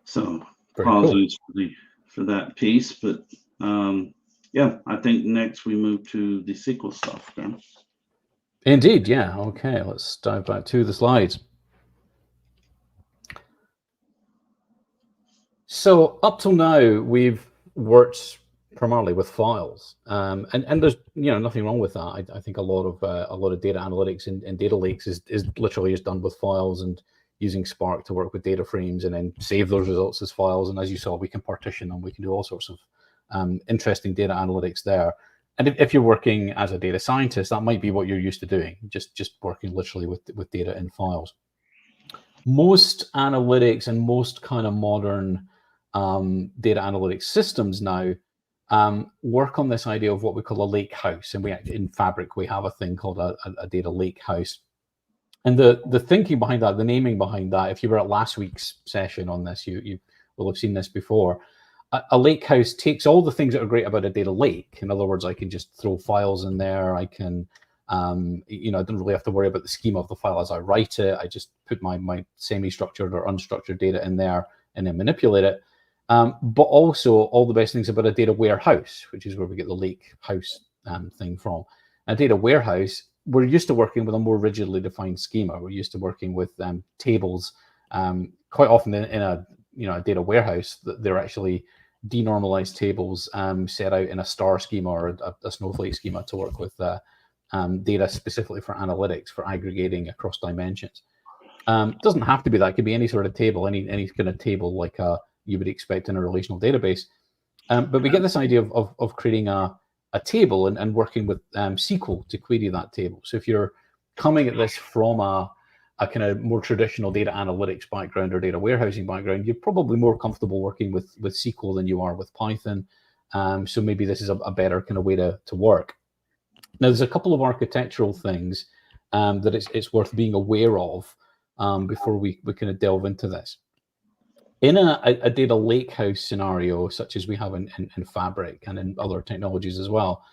So very apologies cool. for that piece, but yeah, I think next we move to the SQL stuff. Okay? Indeed, yeah. Okay, let's dive back to the slides. So up till now, we've worked primarily with files, and there's nothing wrong with that. I think a lot of data analytics and data lakes is literally just done with files and using Spark to work with data frames and then save those results as files. And as you saw, we can partition them. We can do all sorts of interesting data analytics there. And if you're working as a data scientist, that might be what you're used to doing, just working literally with data in files. Most analytics and most kind of modern data analytics systems now work on this idea of what we call a lake house. And in Fabric, we have a thing called a data lake house. And the thinking behind that, the naming behind that, if you were at last week's session on this, you will have seen this before. A lake house takes all the things that are great about a data lake. In other words, I can just throw files in there. I can, I don't really have to worry about the schema of the file as I write it. I just put my semi-structured or unstructured data in there and then manipulate it. But also all the best things about a data warehouse, which is where we get the lake house thing from. A data warehouse, we're used to working with a more rigidly defined schema. We're used to working with tables. Quite often in a data warehouse, they're actually denormalized tables set out in a star schema or a snowflake schema to work with data specifically for analytics, for aggregating across dimensions. It doesn't have to be that. It could be any sort of table, any kind of table like you would expect in a relational database. But we get this idea of creating a table and working with SQL to query that table. So if you're coming at this from a kind of more traditional data analytics background or data warehousing background, you're probably more comfortable working with SQL than you are with Python. So maybe this is a better kind of way to work. Now, there's a couple of architectural things that it's worth being aware of before we kind of delve into this. In a data lakehouse scenario, such as we have in Fabric and in other technologies as well,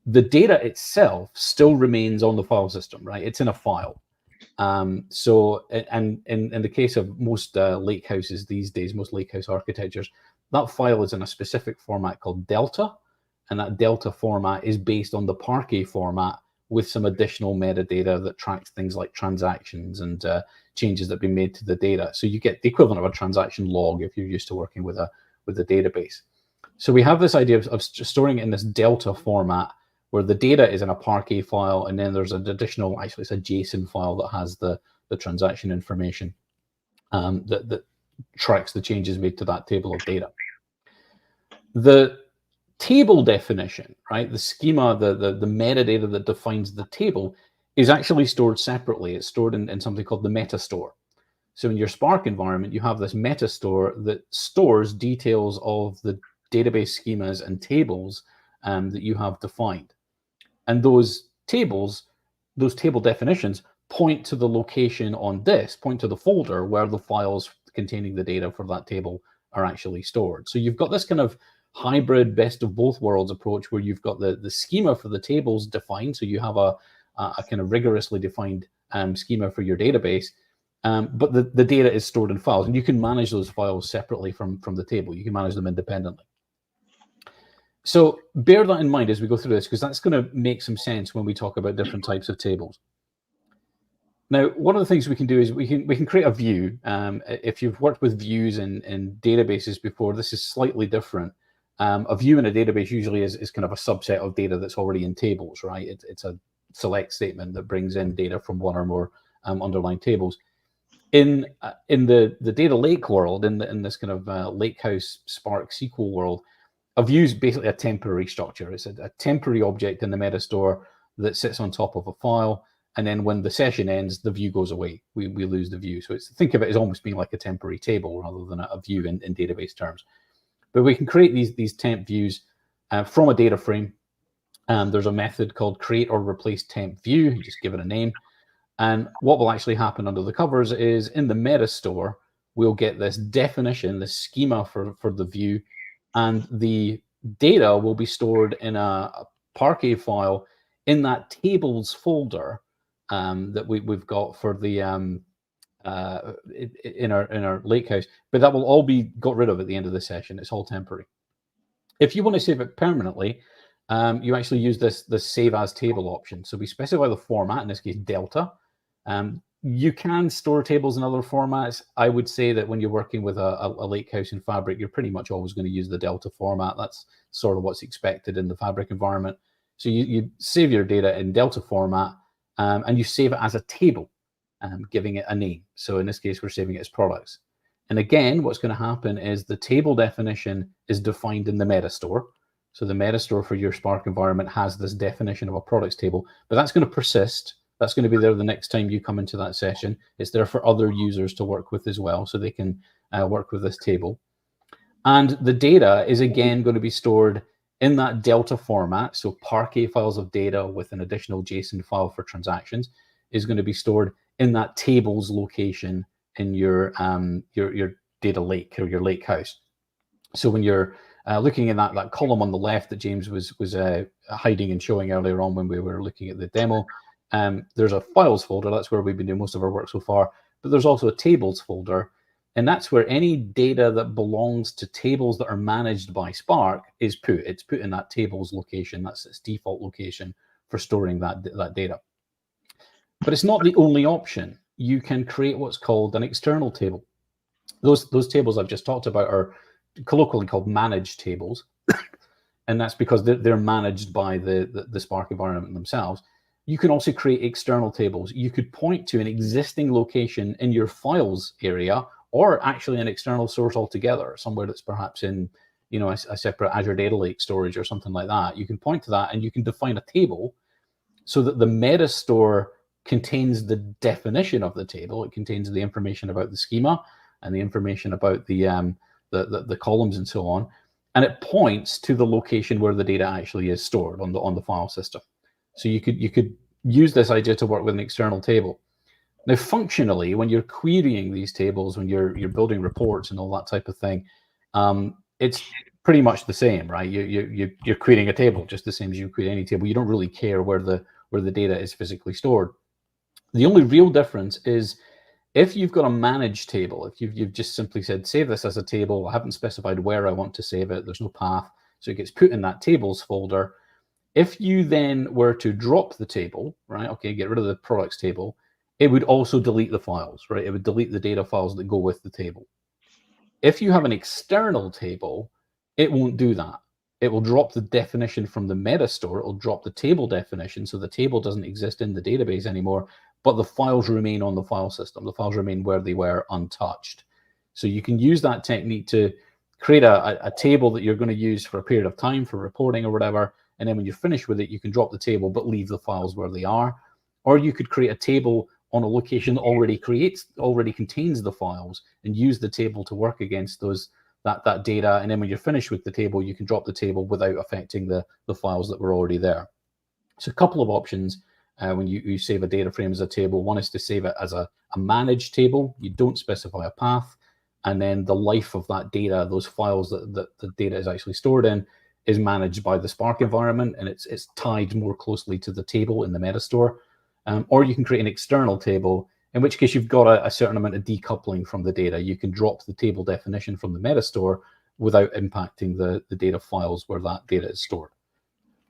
the data itself still remains on the file system, right? It's in a file. So, and in the case of most lakehouses these days, most lakehouse architectures, that file is in a specific format called Delta, and that Delta format is based on the Parquet format, with some additional metadata that tracks things like transactions and changes that have been made to the data. So you get the equivalent of a transaction log if you're used to working with a database. So we have this idea of storing it in this delta format where the data is in a Parquet file, and then there's an additional, actually it's a JSON file that has the transaction information that tracks the changes made to that table of data. The table definition, right, the schema, the metadata that defines the table is actually stored separately. It's stored in something called the meta store. So in your Spark environment, you have this meta store that stores details of the database schemas and tables that you have defined. And those tables, those table definitions, point to the location on disk, point to the folder where the files containing the data for that table are actually stored. So you've got this kind of hybrid best of both worlds approach where you've got the schema for the tables defined. So you have a kind of rigorously defined schema for your database, but the data is stored in files, and you can manage those files separately from the table. You can manage them independently. So bear that in mind as we go through this, because that's going to make some sense when we talk about different types of tables. Now, one of the things we can do is we can create a view. If you've worked with views in databases before, this is slightly different. A view in a database usually is kind of a subset of data that's already in tables, right? It's a select statement that brings in data from one or more underlying tables. In the data lake world, in this kind of Lakehouse Spark SQL world, a view is basically a temporary structure. It's a temporary object in the meta store that sits on top of a file. And then when the session ends, the view goes away. We lose the view. So think of it as almost being like a temporary table rather than a view in database terms. But we can create these temp views from a data frame. There's a method called create or replace temp view. You just give it a name. And what will actually happen under the covers is in the meta store, we'll get this definition, the schema for the view, and the data will be stored in a Parquet file in that tables folder that we've got for the in our Lakehouse, but that will all be got rid of at the end of the session. It's all temporary. If you want to save it permanently, you actually use this save as table option. So we specify the format, in this case delta. You can store tables in other formats. I would say that when you're working with a Lakehouse in Fabric, you're pretty much always going to use the delta format. That's sort of what's expected in the Fabric environment. So you save your data in delta format, and you save it as a table, giving it a name. So in this case, we're saving it as products. And again, what's going to happen is the table definition is defined in the meta store. So the meta store for your Spark environment has this definition of a products table, but that's going to persist. That's going to be there the next time you come into that session. It's there for other users to work with as well, so they can work with this table. And the data is again going to be stored in that delta format. So Parquet files of data with an additional JSON file for transactions is going to be stored in that tables location in your data lake or your Lakehouse. So when you're looking in that column on the left that James was hiding and showing earlier on when we were looking at the demo, there's a files folder. That's where we've been doing most of our work so far. But there's also a tables folder. And that's where any data that belongs to tables that are managed by Spark is put. It's put in that tables location. That's its default location for storing that data. But it's not the only option. You can create what's called an external table. Those tables I've just talked about are colloquially called managed tables. And that's because they're managed by the Spark environment themselves. You can also create external tables. You could point to an existing location in your files area, or actually an external source altogether, somewhere that's perhaps in, a separate Azure Data Lake storage or something like that. You can point to that and you can define a table so that the meta store contains the definition of the table. It contains the information about the schema and the information about the columns and so on. And it points to the location where the data actually is stored on the file system. So you could use this idea to work with an external table. Now, functionally, when you're querying these tables, when you're building reports and all that type of thing, it's pretty much the same, right? You're creating a table just the same as you create any table. You don't really care where the data is physically stored. The only real difference is if you've got a managed table, if you've just simply said, save this as a table, I haven't specified where I want to save it, there's no path, so it gets put in that tables folder. If you then were to drop the table, right, okay, get rid of the products table, it would also delete the files, right? It would delete the data files that go with the table. If you have an external table, it won't do that. It will drop the definition from the meta store. It will drop the table definition, so the table doesn't exist in the database anymore, but the files remain on the file system. The files remain where they were, untouched. So you can use that technique to create a table that you're going to use for a period of time for reporting or whatever, and then when you're finished with it, you can drop the table but leave the files where they are. Or you could create a table on a location that already contains the files and use the table to work against that data. And then when you're finished with the table, you can drop the table without affecting the files that were already there. So a couple of options when you save a data frame as a table. One is to save it as a managed table. You don't specify a path. And then the life of that data, those files that the data is actually stored in, is managed by the Spark environment, and it's tied more closely to the table in the meta store. Or you can create an external table, in which case you've got a certain amount of decoupling from the data. You can drop the table definition from the meta store without impacting the data files where that data is stored.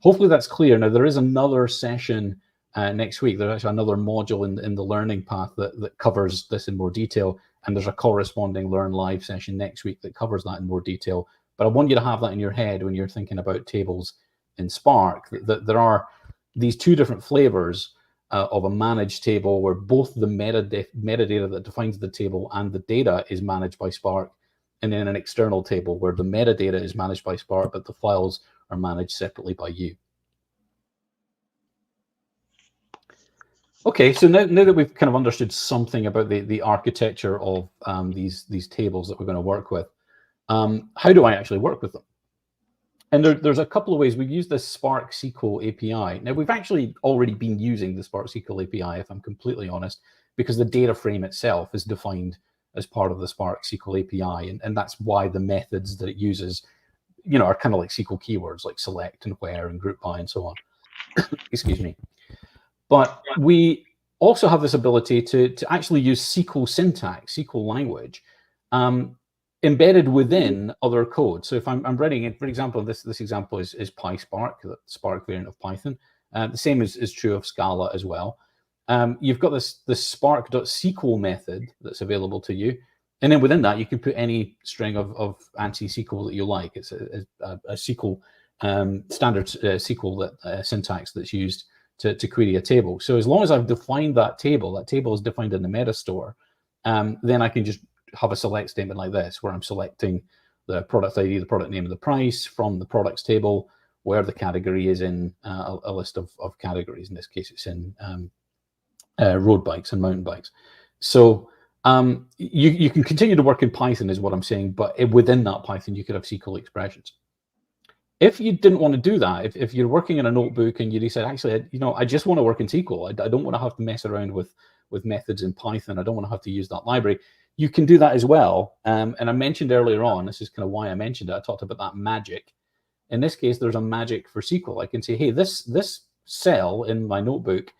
Hopefully that's clear. Now, there is another session next week. There's actually another module in the learning path that covers this in more detail, and there's a corresponding Learn Live session next week that covers that in more detail. But I want you to have that in your head when you're thinking about tables in Spark, that there are these two different flavors of a managed table where both the metadata that defines the table and the data is managed by Spark, and then an external table where the metadata is managed by Spark, but the files are managed separately by you. Okay, so now that we've kind of understood something about the architecture of these tables that we're going to work with, how do I actually work with them? And there's a couple of ways. We've used this Spark SQL API. Now, we've actually already been using the Spark SQL API, if I'm completely honest, because the data frame itself is defined as part of the Spark SQL API, and that's why the methods that it uses, are kind of like SQL keywords, like select and where and group by and so on. Excuse me. But we also have this ability to actually use SQL syntax, SQL language, embedded within other code. So if I'm writing it, for example, this example is PySpark, the Spark variant of Python. The same is true of Scala as well. You've got this spark.sql method that's available to you. And then within that, you can put any string of ANSI SQL that you like. It's a SQL, standard SQL syntax that's used to query a table. So as long as I've defined that table is defined in the meta store, then I can just have a select statement like this, where I'm selecting the product ID, the product name, and the price from the products table, where the category is in a list of categories. In this case, it's in road bikes and mountain bikes. So you can continue to work in Python, is what I'm saying, but within that Python, you could have SQL expressions. If you didn't want to do that, if you're working in a notebook and you decide, actually, I just want to work in SQL, I don't want to have to mess around with methods in Python, I don't want to have to use that library, you can do that as well. And I mentioned earlier on, this is kind of why I mentioned it, I talked about that magic. In this case, there's a magic for SQL. I can say, hey, this cell in my notebook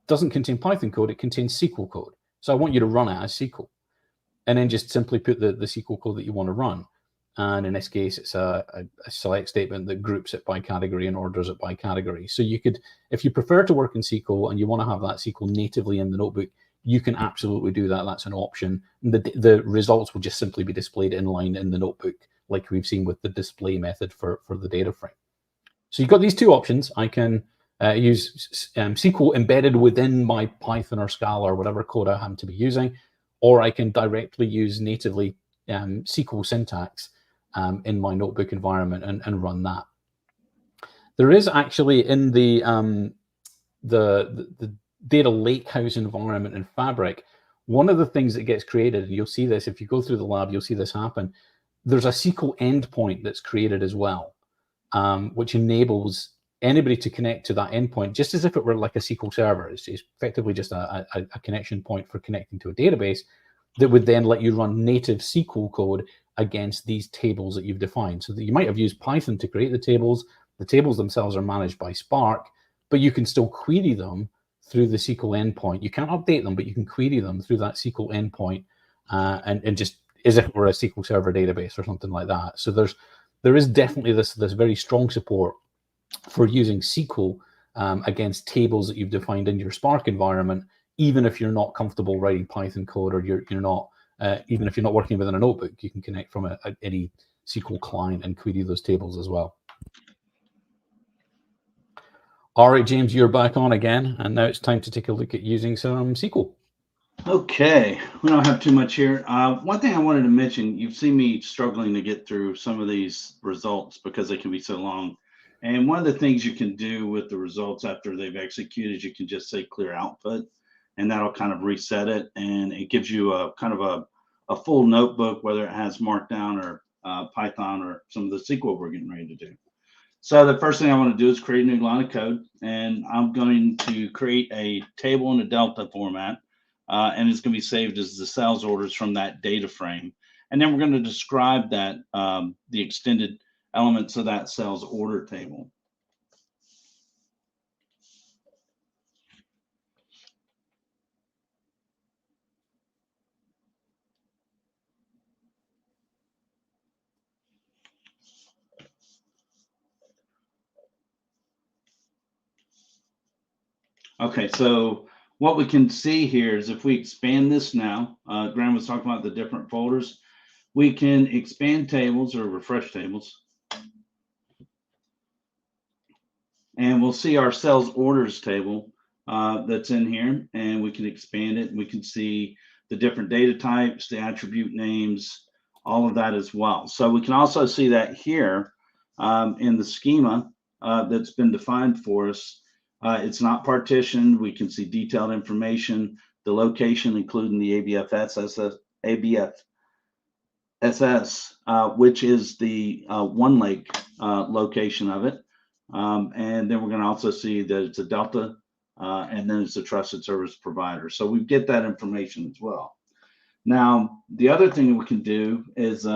doesn't contain Python code, it contains SQL code. So I want you to run it as SQL. And then just simply put the SQL code that you want to run. And in this case, it's a select statement that groups it by category and orders it by category. So you could, if you prefer to work in SQL and you want to have that SQL natively in the notebook, you can absolutely do that. That's an option. And the results will just simply be displayed inline in the notebook, like we've seen with the display method for the data frame. So you've got these two options. I can use SQL embedded within my Python or Scala or whatever code I happen to be using, or I can directly use natively SQL syntax in my notebook environment and run that. There is actually in the data lakehouse environment in Fabric, one of the things that gets created, and you'll see this if you go through the lab, you'll see this happen. There's a SQL endpoint that's created as well, which enables anybody to connect to that endpoint just as if it were like a SQL server. It's effectively just a connection point for connecting to a database that would then let you run native SQL code against these tables that you've defined. So that you might have used Python to create the tables themselves are managed by Spark, but you can still query them through the SQL endpoint. You can't update them, but you can query them through that SQL endpoint and just as if it were a SQL Server database or something like that. So there is definitely this very strong support for using SQL against tables that you've defined in your Spark environment, even if you're not comfortable writing Python code, or you're not, even if you're not working within a notebook, you can connect from any SQL client and query those tables as well. All right, James, you're back on again, and now it's time to take a look at using some SQL. Okay, we don't have too much here. One thing I wanted to mention, you've seen me struggling to get through some of these results because they can be so long. And one of the things you can do with the results after they've executed, you can just say clear output, and that'll kind of reset it. And it gives you a kind of a full notebook, whether it has Markdown or Python or some of the SQL we're getting ready to do. So the first thing I want to do is create a new line of code, and I'm going to create a table in a Delta format, and it's going to be saved as the sales orders from that data frame. And then we're going to describe that, the extended elements of that sales order table. Okay, so what we can see here is if we expand this now, Graham was talking about the different folders, we can expand tables or refresh tables. And we'll see our sales orders table that's in here, and we can expand it. We can see the different data types, the attribute names, all of that as well. So we can also see that here in the schema that's been defined for us. It's not partitioned. We can see detailed information, the location, including the ABFSS, which is the OneLake location of it. And then we're going to also see that it's a Delta, and then it's a trusted service provider. So we get that information as well. Now, the other thing we can do is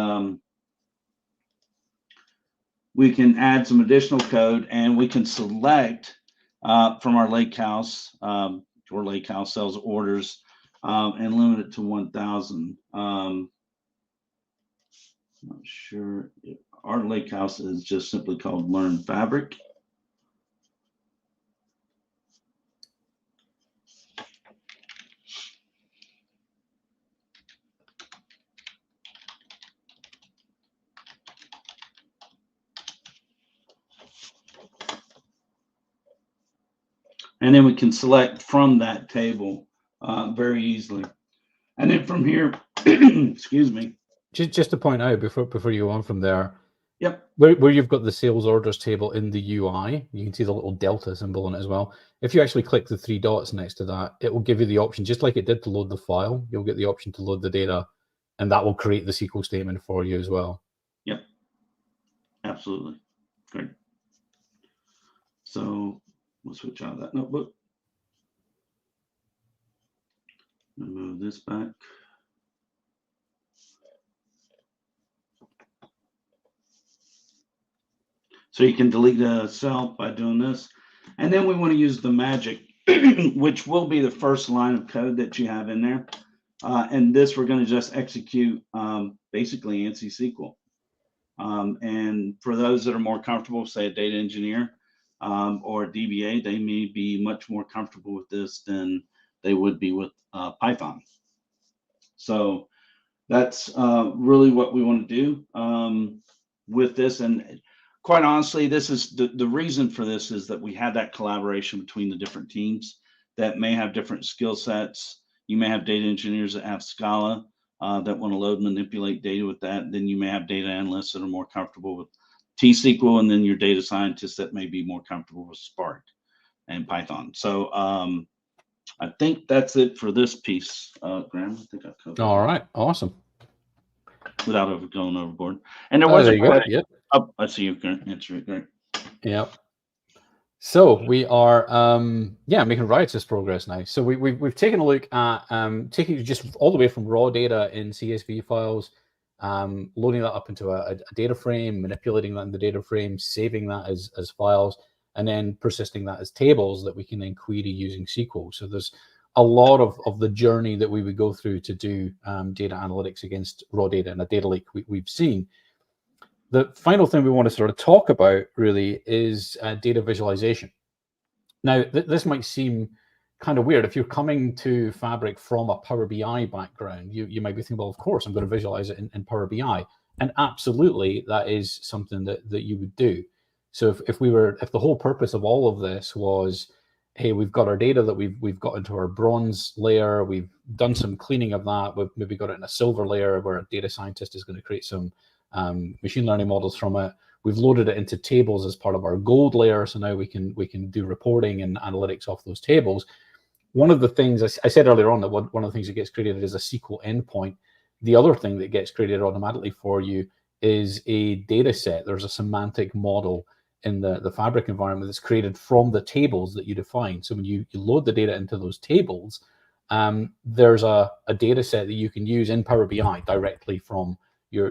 we can add some additional code, and we can select from our Lakehouse or Lakehouse sales orders and limit it to 1,000. Not sure. Our Lakehouse is just simply called Learn Fabric. And then we can select from that table very easily. And then from here, excuse me. Just to point out before you go on from there, yep, where you've got the sales orders table in the UI, you can see the little Delta symbol in it as well. If you actually click the 3 dots next to that, it will give you the option, just like it did to load the file, you'll get the option to load the data, and that will create the SQL statement for you as well. Yep, absolutely. Great. So we'll switch out of that notebook. Move this back. So you can delete a cell by doing this. And then we want to use the magic, which will be the first line of code that you have in there. And this we're going to just execute basically ANSI SQL. And for those that are more comfortable, say a data engineer or a DBA, they may be much more comfortable with this than they would be with Python. So that's really what we want to do with this. And quite honestly, this is the reason for this is that we had that collaboration between the different teams that may have different skill sets. You may have data engineers that have Scala that want to load and manipulate data with that. Then you may have data analysts that are more comfortable with T-SQL, and then your data scientists that may be more comfortable with Spark and Python. So I think that's it for this piece, Graham. I think I covered. All right, awesome. Without going overboard. And there was a question. Yep. Oh, I see you can answer it. Great. Yep. So we are, making righteous progress now. So we've taken a look at taking just all the way from raw data in CSV files, loading that up into a data frame, manipulating that in the data frame, saving that as files, and then persisting that as tables that we can then query using SQL. So there's a lot of the journey that we would go through to do data analytics against raw data in a data lake we've seen. The final thing we want to sort of talk about really is data visualization. Now, this might seem kind of weird. If you're coming to Fabric from a Power BI background, you might be thinking, well, of course, I'm going to visualize it in Power BI. And absolutely, that is something that you would do. So if the whole purpose of all of this was, hey, we've got our data that we've got into our bronze layer, we've done some cleaning of that, we've maybe got it in a silver layer where a data scientist is going to create some machine learning models from it. We've loaded it into tables as part of our gold layer, so now we can do reporting and analytics off those tables. One of the things I said earlier on that one of the things that gets created is a SQL endpoint. The other thing that gets created automatically for you is a data set. There's a semantic model in the Fabric environment that's created from the tables that you define. So when you load the data into those tables, there's a data set that you can use in Power BI directly from your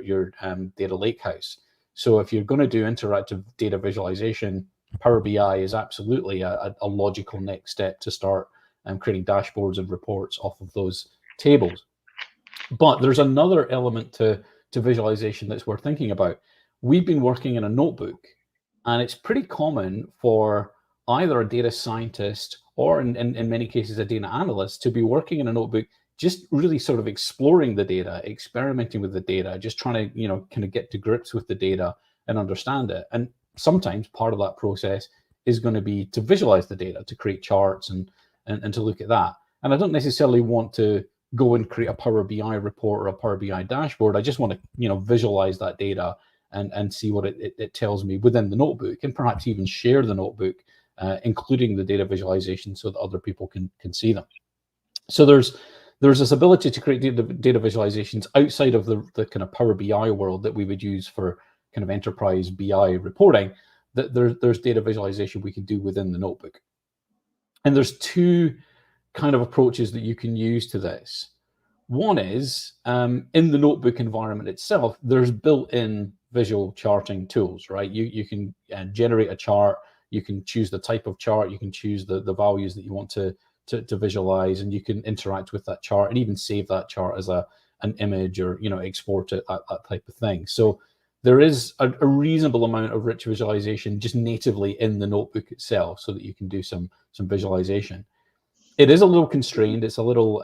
data lakehouse. So if you're going to do interactive data visualization, Power BI is absolutely a logical next step to start creating dashboards and reports off of those tables. But there's another element to visualization that's worth thinking about. We've been working in a notebook, and it's pretty common for either a data scientist or in many cases a data analyst to be working in a notebook, just really sort of exploring the data, experimenting with the data, just trying to, kind of get to grips with the data and understand it. And sometimes part of that process is going to be to visualize the data, to create charts and to look at that. And I don't necessarily want to go and create a Power BI report or a Power BI dashboard. I just want to, visualize that data and see what it tells me within the notebook, and perhaps even share the notebook, including the data visualization, so that other people can see them. So there's this ability to create data visualizations outside of the kind of Power BI world that we would use for kind of enterprise BI reporting. That there's data visualization we can do within the notebook. And there's two kind of approaches that you can use to this. One is in the notebook environment itself, there's built-in visual charting tools, right? You can generate a chart, you can choose the type of chart, you can choose the values that you want to visualize, and you can interact with that chart and even save that chart as an image or export it, that type of thing. So there is a reasonable amount of rich visualization just natively in the notebook itself, so that you can do some visualization. It is a little constrained. It's a little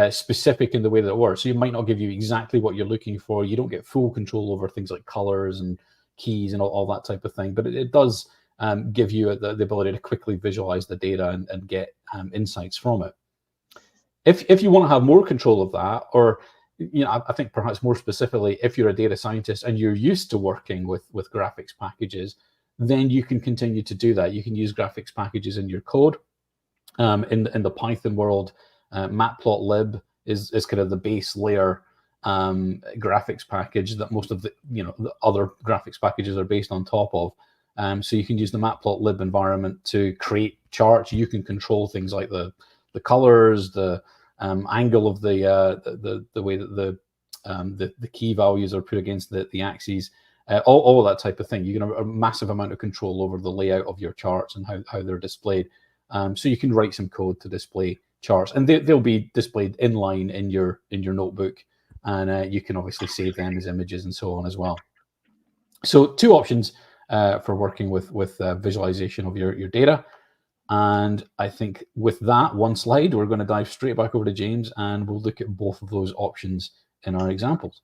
specific in the way that it works. So you might not give you exactly what you're looking for. You don't get full control over things like colors and keys and all that type of thing. But it does give you the ability to quickly visualize the data and get insights from it. If you want to have more control of that, or I think perhaps more specifically, if you're a data scientist and you're used to working with graphics packages, then you can continue to do that. You can use graphics packages in your code. In the Python world, matplotlib is kind of the base layer graphics package that most of the other graphics packages are based on top of. So you can use the matplotlib environment to create charts. You can control things like the colors, the angle of the way that the key values are put against the axes, all of that type of thing. You can have a massive amount of control over the layout of your charts and how they're displayed. So you can write some code to display charts, and they'll be displayed inline in your notebook, and you can obviously save them as images and so on as well. So two options for working with visualization of your data. And I think with that one slide, we're going to dive straight back over to James, and we'll look at both of those options in our examples.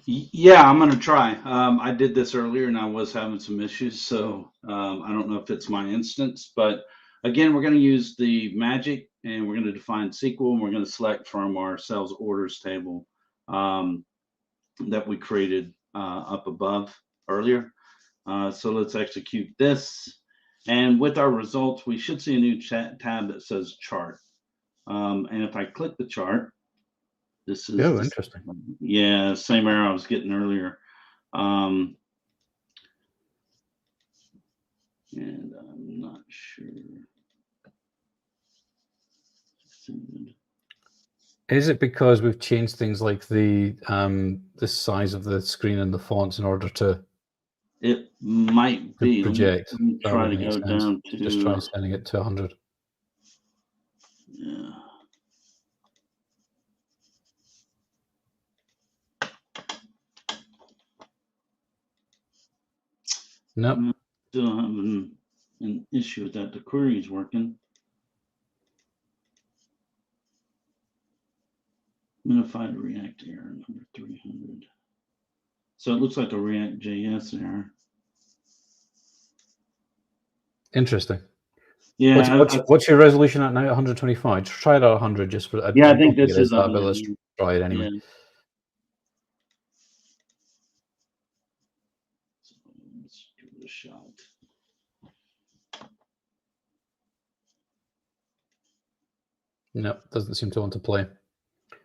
Yeah, I'm going to try. I did this earlier and I was having some issues, so I don't know if it's my instance, but again, we're going to use the magic and we're going to define SQL, and we're going to select from our sales orders table that we created up above earlier. So let's execute this. And with our results, we should see a new tab that says chart. And if I click the chart, this is interesting. Yeah, same error I was getting earlier. And I'm not sure. Is it because we've changed things like the size of the screen and the fonts in order to? It might be. Project. Let me try to go down to. Just try setting it to 100. Yeah. Nope. Still having an issue with that. The query is working. Minified React error number 300. So it looks like a React JS error. Interesting. Yeah. What's your resolution at now? 125. Try it at 100 just for. I think this is that, but let's try it anyway. Yeah. So let's give it a shot. No, doesn't seem to want to play.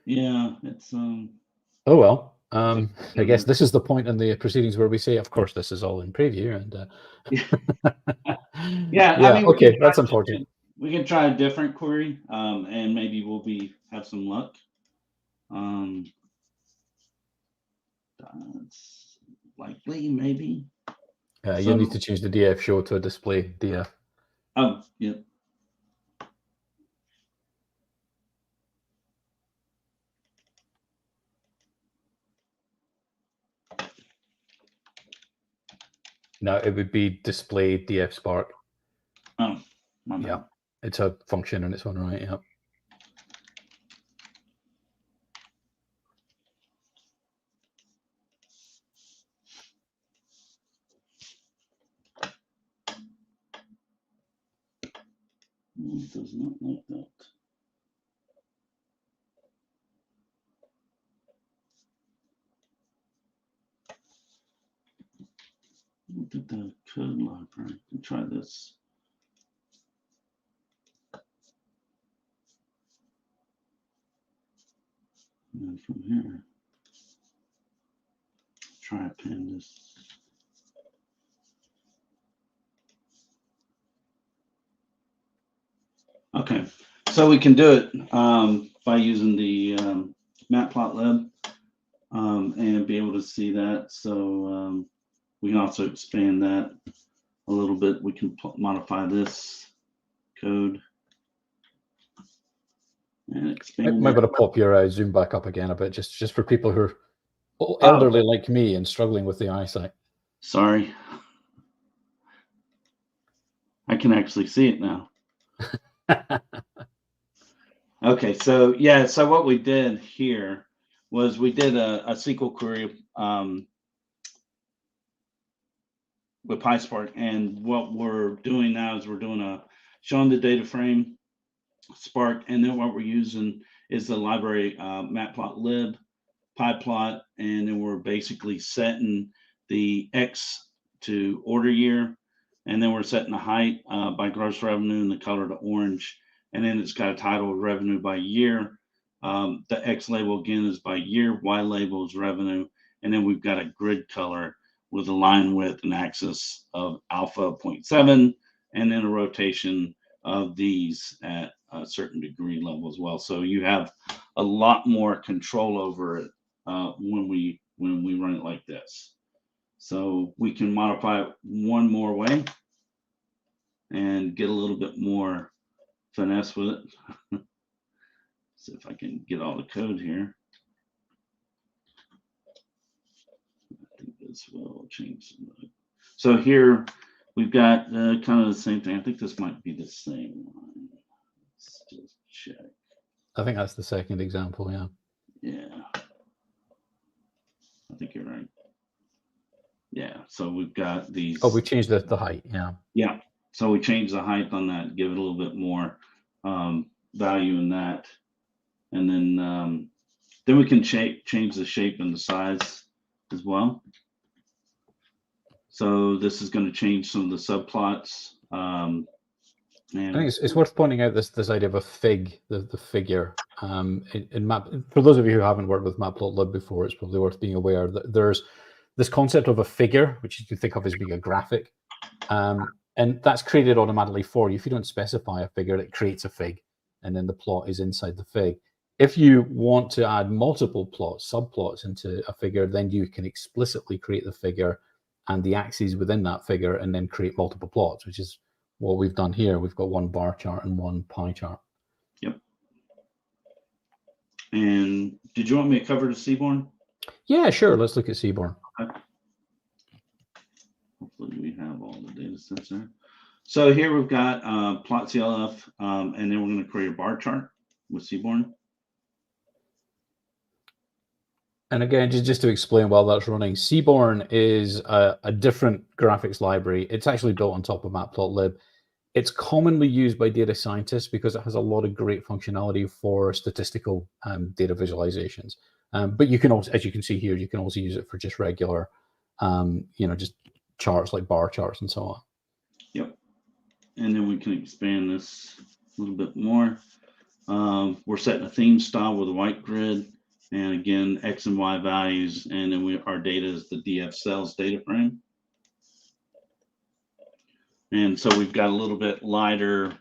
Yeah, it's Oh well. I guess this is the point in the proceedings where we say, of course, this is all in preview, and yeah. yeah. I mean, okay, that's unfortunate. We can try a different query, and maybe we'll have some luck. That's likely, maybe. You need to change the DF show to a display DF. Oh, yeah. No, it would be display DF Spark. Oh, my bad. Yeah, it's a function in its own right. Yeah. It does not like that. Look at the code library. We'll try this. And then from here, try pandas. Okay, so we can do it by using the matplotlib and be able to see that. So we can also expand that a little bit. We can modify this code and expand. Might want to pop your zoom back up again a bit, just for people who are elderly like me and struggling with the eyesight. Sorry, I can actually see it now. Okay, so yeah, so what we did here was we did a SQL query with PySpark, and what we're doing now is we're doing showing the data frame Spark, and then what we're using is the library matplotlib, pyplot, and then we're basically setting the X to order year, and then we're setting the height by gross revenue and the color to orange, and then it's got a title of revenue by year. The X label again is by year, Y label is revenue, and then we've got a grid color with a line width and axis of alpha 0.7, and then a rotation of these at a certain degree level as well. So you have a lot more control over it when we run it like this. So we can modify it one more way and get a little bit more finesse with it. See if I can get all the code here. I think this will change. So here we've got kind of the same thing. I think this might be the same one. Let's just check. I think that's the second example, yeah. Yeah. I think you're right. Yeah, so we've got these. Oh, we changed the height, yeah. Yeah, so we changed the height on that, give it a little bit more value in that. And then we can change the shape and the size as well. So this is going to change some of the subplots. And I think it's worth pointing out this idea of a fig, the figure. In map, for those of you who haven't worked with matplotlib before, it's probably worth being aware that there's this concept of a figure, which you can think of as being a graphic, and that's created automatically for you. If you don't specify a figure, it creates a fig, and then the plot is inside the fig. If you want to add multiple plots, subplots into a figure, then you can explicitly create the figure and the axes within that figure, and then create multiple plots, which is what we've done here. We've got one bar chart and one pie chart. Yep. And did you want me to cover the Seaborn? Yeah, sure. Let's look at Seaborn. Okay. Hopefully we have notice this there. So here we've got plot CLF, and then we're going to create a bar chart with Seaborn. And again, just to explain while that's running, Seaborn is a different graphics library. It's actually built on top of Matplotlib. It's commonly used by data scientists because it has a lot of great functionality for statistical data visualizations. But you can also, as you can see here, you can also use it for just regular, just charts like bar charts and so on. Yep. And then we can expand this a little bit more. We're setting a theme style with a white grid. And again, X and Y values. And then our data is the DF cells data frame. And so we've got a little bit lighter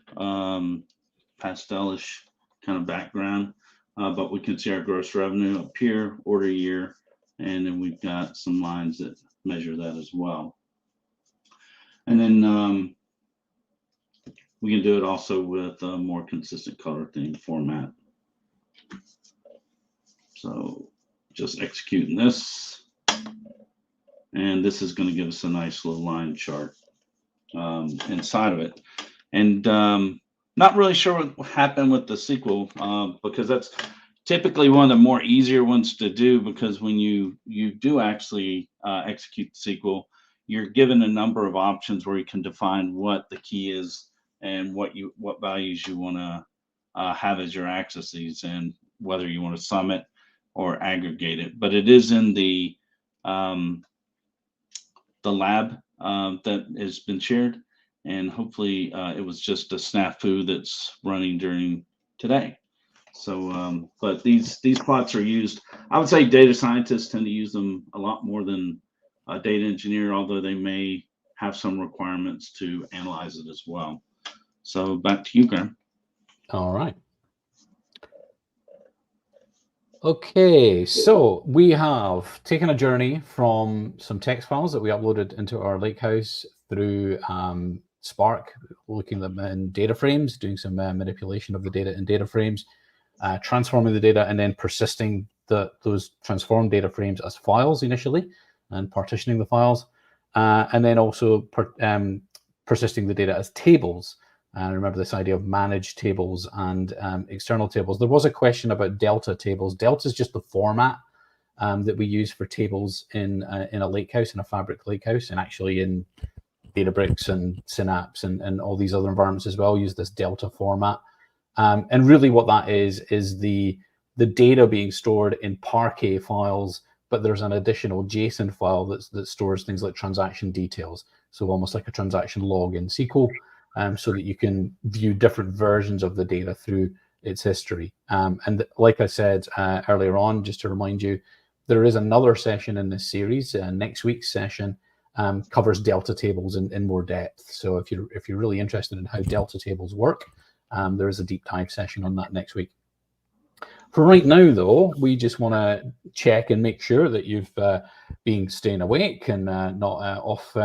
pastelish kind of background, but we can see our gross revenue up here, order year, and then we've got some lines that measure that as well. And then we can do it also with a more consistent color theme format. So just executing this, and this is going to give us a nice little line chart inside of it. And not really sure what happened with the SQL because that's typically one of the more easier ones to do, because when you do actually execute the SQL, you're given a number of options where you can define what the key is and what values you want to have as your accesses, and whether you want to sum it or aggregate it. But it is in the lab that has been shared, and hopefully it was just a snafu that's running during today. So, but these plots are used. I would say data scientists tend to use them a lot more than a data engineer, although they may have some requirements to analyze it as well. So back to you, Graham. All right. Okay, so we have taken a journey from some text files that we uploaded into our Lakehouse through Spark, looking at them in data frames, doing some manipulation of the data in data frames, transforming the data, and then persisting those transformed data frames as files initially, and partitioning the files, and then also persisting the data as tables. And remember this idea of managed tables and external tables. There was a question about Delta tables. Delta is just the format that we use for tables in a Lakehouse, in a Fabric Lakehouse, and actually in Databricks and Synapse and all these other environments as well use this Delta format. And really what that is the data being stored in Parquet files, but there's an additional JSON file that stores things like transaction details. So almost like a transaction log in SQL. So that you can view different versions of the data through its history. And like I said earlier on, just to remind you, there is another session in this series. Next week's session covers Delta tables in more depth. So if you're really interested in how Delta tables work, there is a deep dive session on that next week. For right now, though, we just want to check and make sure that you've been staying awake and not off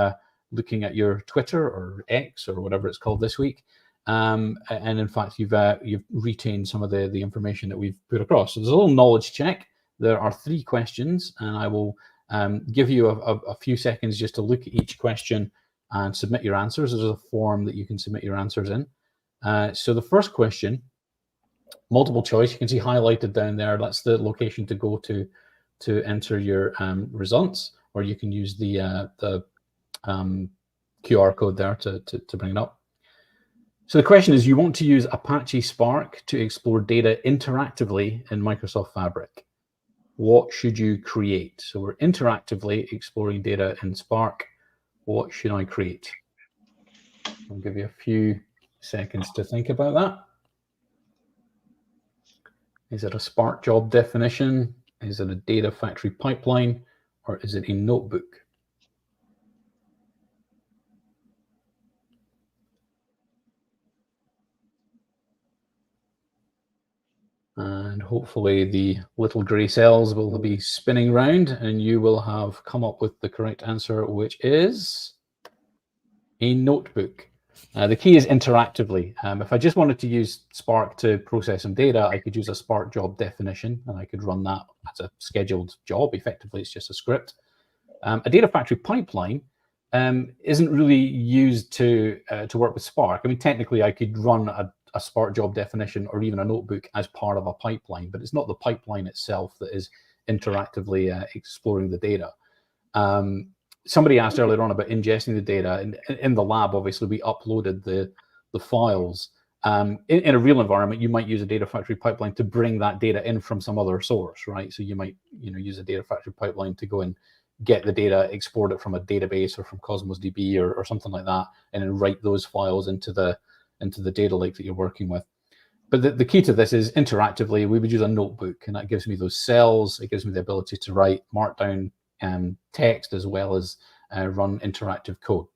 looking at your Twitter or X or whatever it's called this week, and in fact you've retained some of the information that we've put across. So there's a little knowledge check. There are 3 questions, and I will give you a few seconds just to look at each question and submit your answers. There's a form that you can submit your answers in. So the first question, multiple choice, you can see highlighted down there. That's the location to go to enter your results, or you can use the QR code there to bring it up. So the question is, you want to use Apache Spark to explore data interactively in Microsoft Fabric. What should you create? So we're interactively exploring data in Spark. What should I create? I'll give you a few seconds to think about that. Is it a Spark job definition? Is it a data factory pipeline? Or is it a notebook? And hopefully the little gray cells will be spinning around and you will have come up with the correct answer, which is a notebook. The key is interactively. If I just wanted to use Spark to process some data, I could use a Spark job definition and I could run that as a scheduled job. Effectively, it's just a script. A data factory pipeline isn't really used to work with Spark. I mean, technically, I could run a Spark job definition or even a notebook as part of a pipeline, but it's not the pipeline itself that is interactively exploring the data. Somebody asked earlier on about ingesting the data. In the lab, obviously, we uploaded the files. In a real environment, you might use a data factory pipeline to bring that data in from some other source, right? So you might use a data factory pipeline to go and get the data, export it from a database or from Cosmos DB or something like that, and then write those files into the data lake that you're working with. But the key to this is interactively, we would use a notebook, and that gives me those cells. It gives me the ability to write markdown text as well as run interactive code.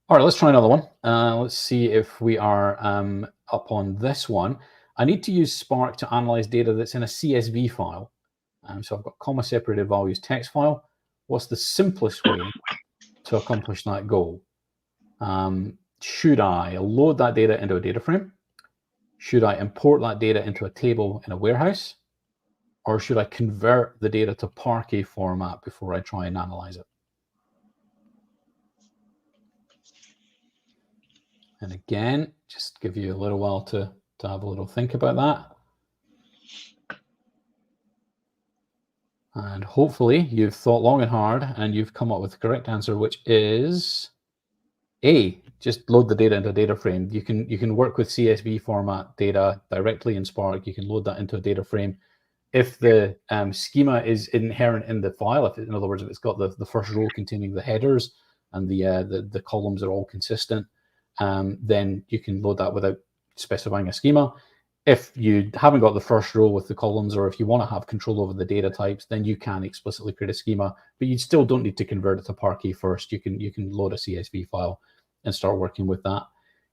All right, let's try another one. Let's see if we are up on this one. I need to use Spark to analyze data that's in a CSV file. So I've got comma separated values text file. What's the simplest way to accomplish that goal? Should I load that data into a data frame? Should I import that data into a table in a warehouse? Or should I convert the data to Parquet format before I try and analyze it? And again, just give you a little while to have a little think about that. And hopefully you've thought long and hard and you've come up with the correct answer, which is A, just load the data into a data frame. You can work with CSV format data directly in Spark. You can load that into a data frame. If the schema is inherent in the file, in other words, if it's got the first row containing the headers and the columns are all consistent, then you can load that without specifying a schema. If you haven't got the first row with the columns, or if you want to have control over the data types, then you can explicitly create a schema, but you still don't need to convert it to Parquet first. You can load a CSV file and start working with that.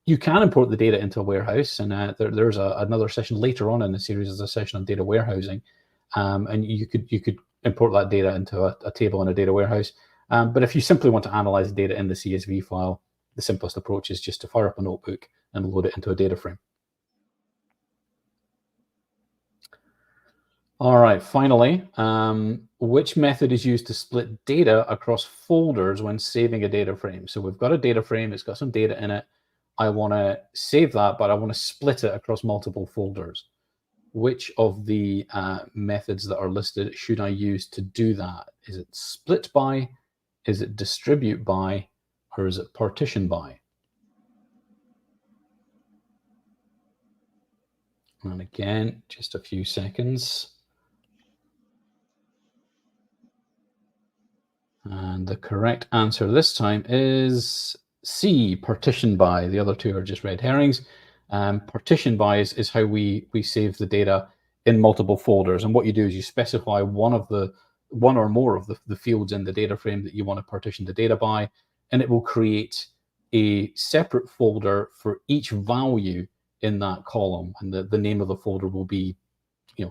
You can import the data into a warehouse, and there's another session later on in the series. There's a session on data warehousing, and you could import that data into a table in a data warehouse. But if you simply want to analyze the data in the CSV file, the simplest approach is just to fire up a notebook and load it into a data frame. All right, finally, which method is used to split data across folders when saving a data frame? So we've got a data frame, it's got some data in it. I want to save that, but I want to split it across multiple folders. Which of the methods that are listed should I use to do that? Is it split by, is it distribute by, or is it partition by? And again, just a few seconds. And the correct answer this time is C, partition by. The other two are just red herrings. Partition by is how we save the data in multiple folders. And what you do is you specify one or more of the fields in the data frame that you want to partition the data by, and it will create a separate folder for each value in that column. And the name of the folder will be,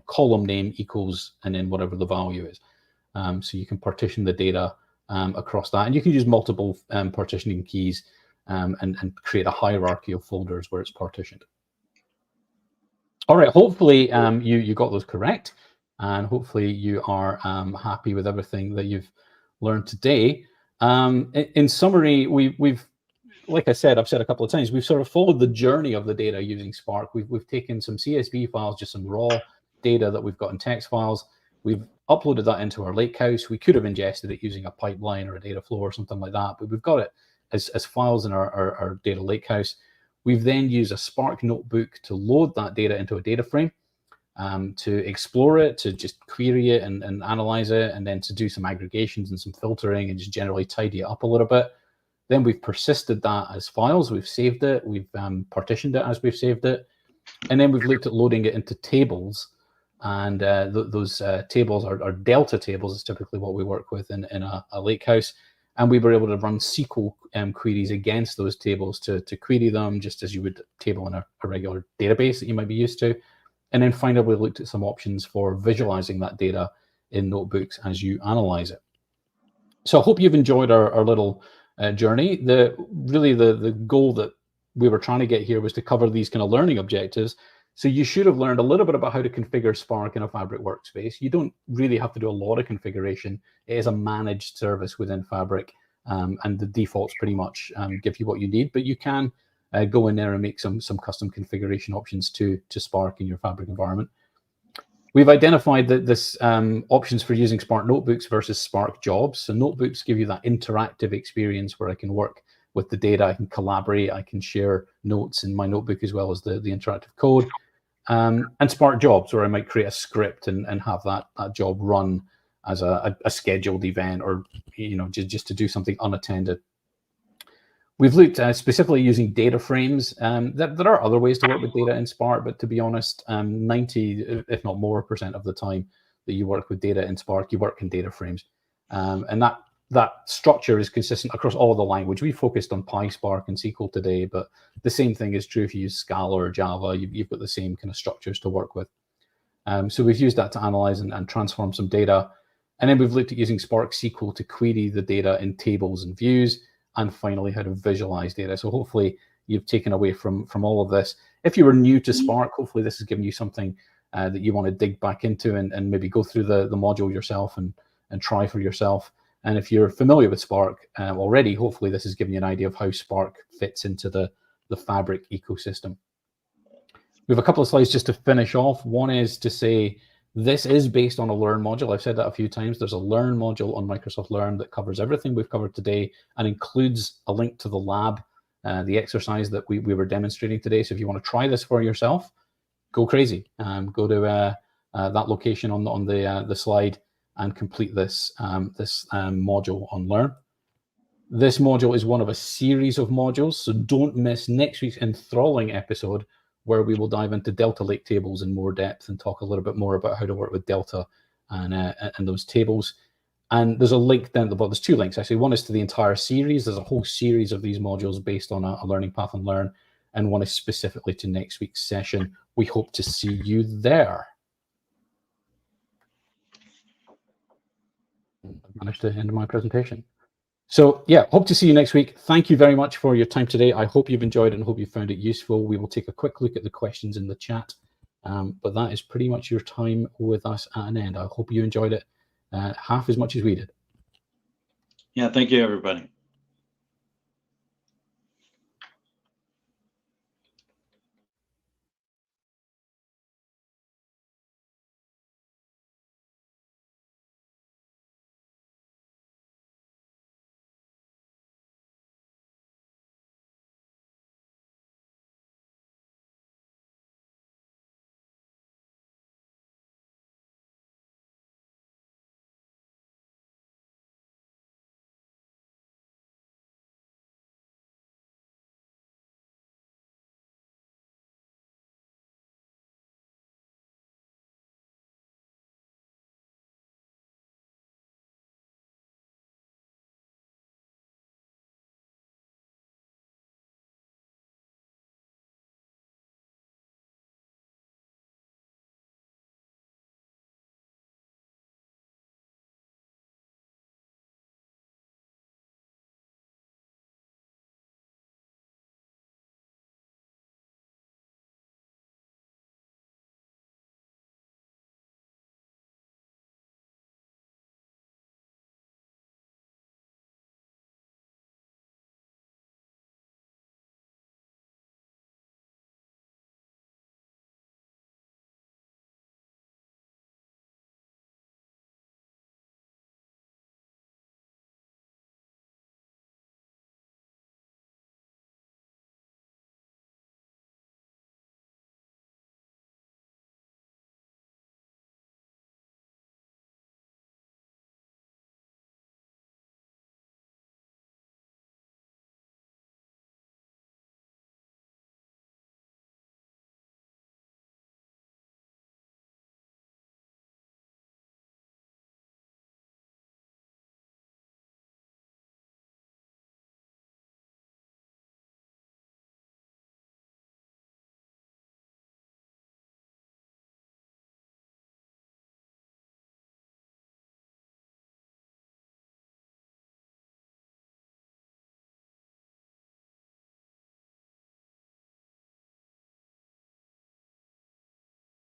column name equals, and then whatever the value is. So you can partition the data across that, and you can use multiple partitioning keys and create a hierarchy of folders where it's partitioned. All right, hopefully you got those correct, and hopefully you are happy with everything that you've learned today. In summary, we've, like I said, I've said a couple of times, we've sort of followed the journey of the data using Spark. We've taken some CSV files, just some raw data that we've got in text files. We've uploaded that into our Lakehouse. We could have ingested it using a pipeline or a data flow or something like that, but we've got it as files in our data Lakehouse. We've then used a Spark notebook to load that data into a data frame, to explore it, to just query it and analyze it, and then to do some aggregations and some filtering and just generally tidy it up a little bit. Then we've persisted that as files. We've saved it. We've partitioned it as we've saved it. And then we've looked at loading it into tables. And those tables are delta tables, is typically what we work with in a Lakehouse. And we were able to run SQL queries against those tables to query them, just as you would table in a regular database that you might be used to. And then finally, we looked at some options for visualizing that data in notebooks as you analyze it. So I hope you've enjoyed our little journey. The goal that we were trying to get here was to cover these kind of learning objectives So you should have learned a little bit about how to configure Spark in a Fabric workspace. You don't really have to do a lot of configuration. It is a managed service within Fabric, and the defaults pretty much give you what you need, but you can go in there and make some custom configuration options to Spark in your Fabric environment. We've identified that this options for using Spark notebooks versus Spark jobs. So notebooks give you that interactive experience where I can work with the data, I can collaborate, I can share notes in my notebook as well as the interactive code. And Spark jobs, where I might create a script and have that job run as a scheduled event, or just to do something unattended. We've looked specifically using data frames. There are other ways to work with data in Spark, but to be honest, 90, if not more % of the time that you work with data in Spark, you work in data frames. And that structure is consistent across all the language. We focused on PySpark and SQL today, but the same thing is true if you use Scala or Java. You've got the same kind of structures to work with. So we've used that to analyze and transform some data. And then we've looked at using Spark SQL to query the data in tables and views, and finally how to visualize data. So hopefully you've taken away from all of this. If you were new to Spark, hopefully this has given you something that you want to dig back into and maybe go through the module yourself and try for yourself. And if you're familiar with Spark already, hopefully this has given you an idea of how Spark fits into the Fabric ecosystem. We have a couple of slides just to finish off. One is to say this is based on a Learn module. I've said that a few times. There's a Learn module on Microsoft Learn that covers everything we've covered today and includes a link to the lab, the exercise that we were demonstrating today. So if you want to try this for yourself, go crazy. Go to that location on the slide and complete this module on Learn. This module is one of a series of modules, so don't miss next week's enthralling episode, where we will dive into Delta Lake tables in more depth and talk a little bit more about how to work with Delta and those tables. And there's a link down at the bottom. There's two links, actually. One is to the entire series. There's a whole series of these modules based on a learning path on Learn, and one is specifically to next week's session. We hope to see you there. I managed to end my presentation. So yeah, hope to see you next week. Thank you very much for your time today. I hope you've enjoyed it and hope you found it useful. We will take a quick look at the questions in the chat, but that is pretty much your time with us at an end. I hope you enjoyed it half as much as we did. Yeah, thank you, everybody.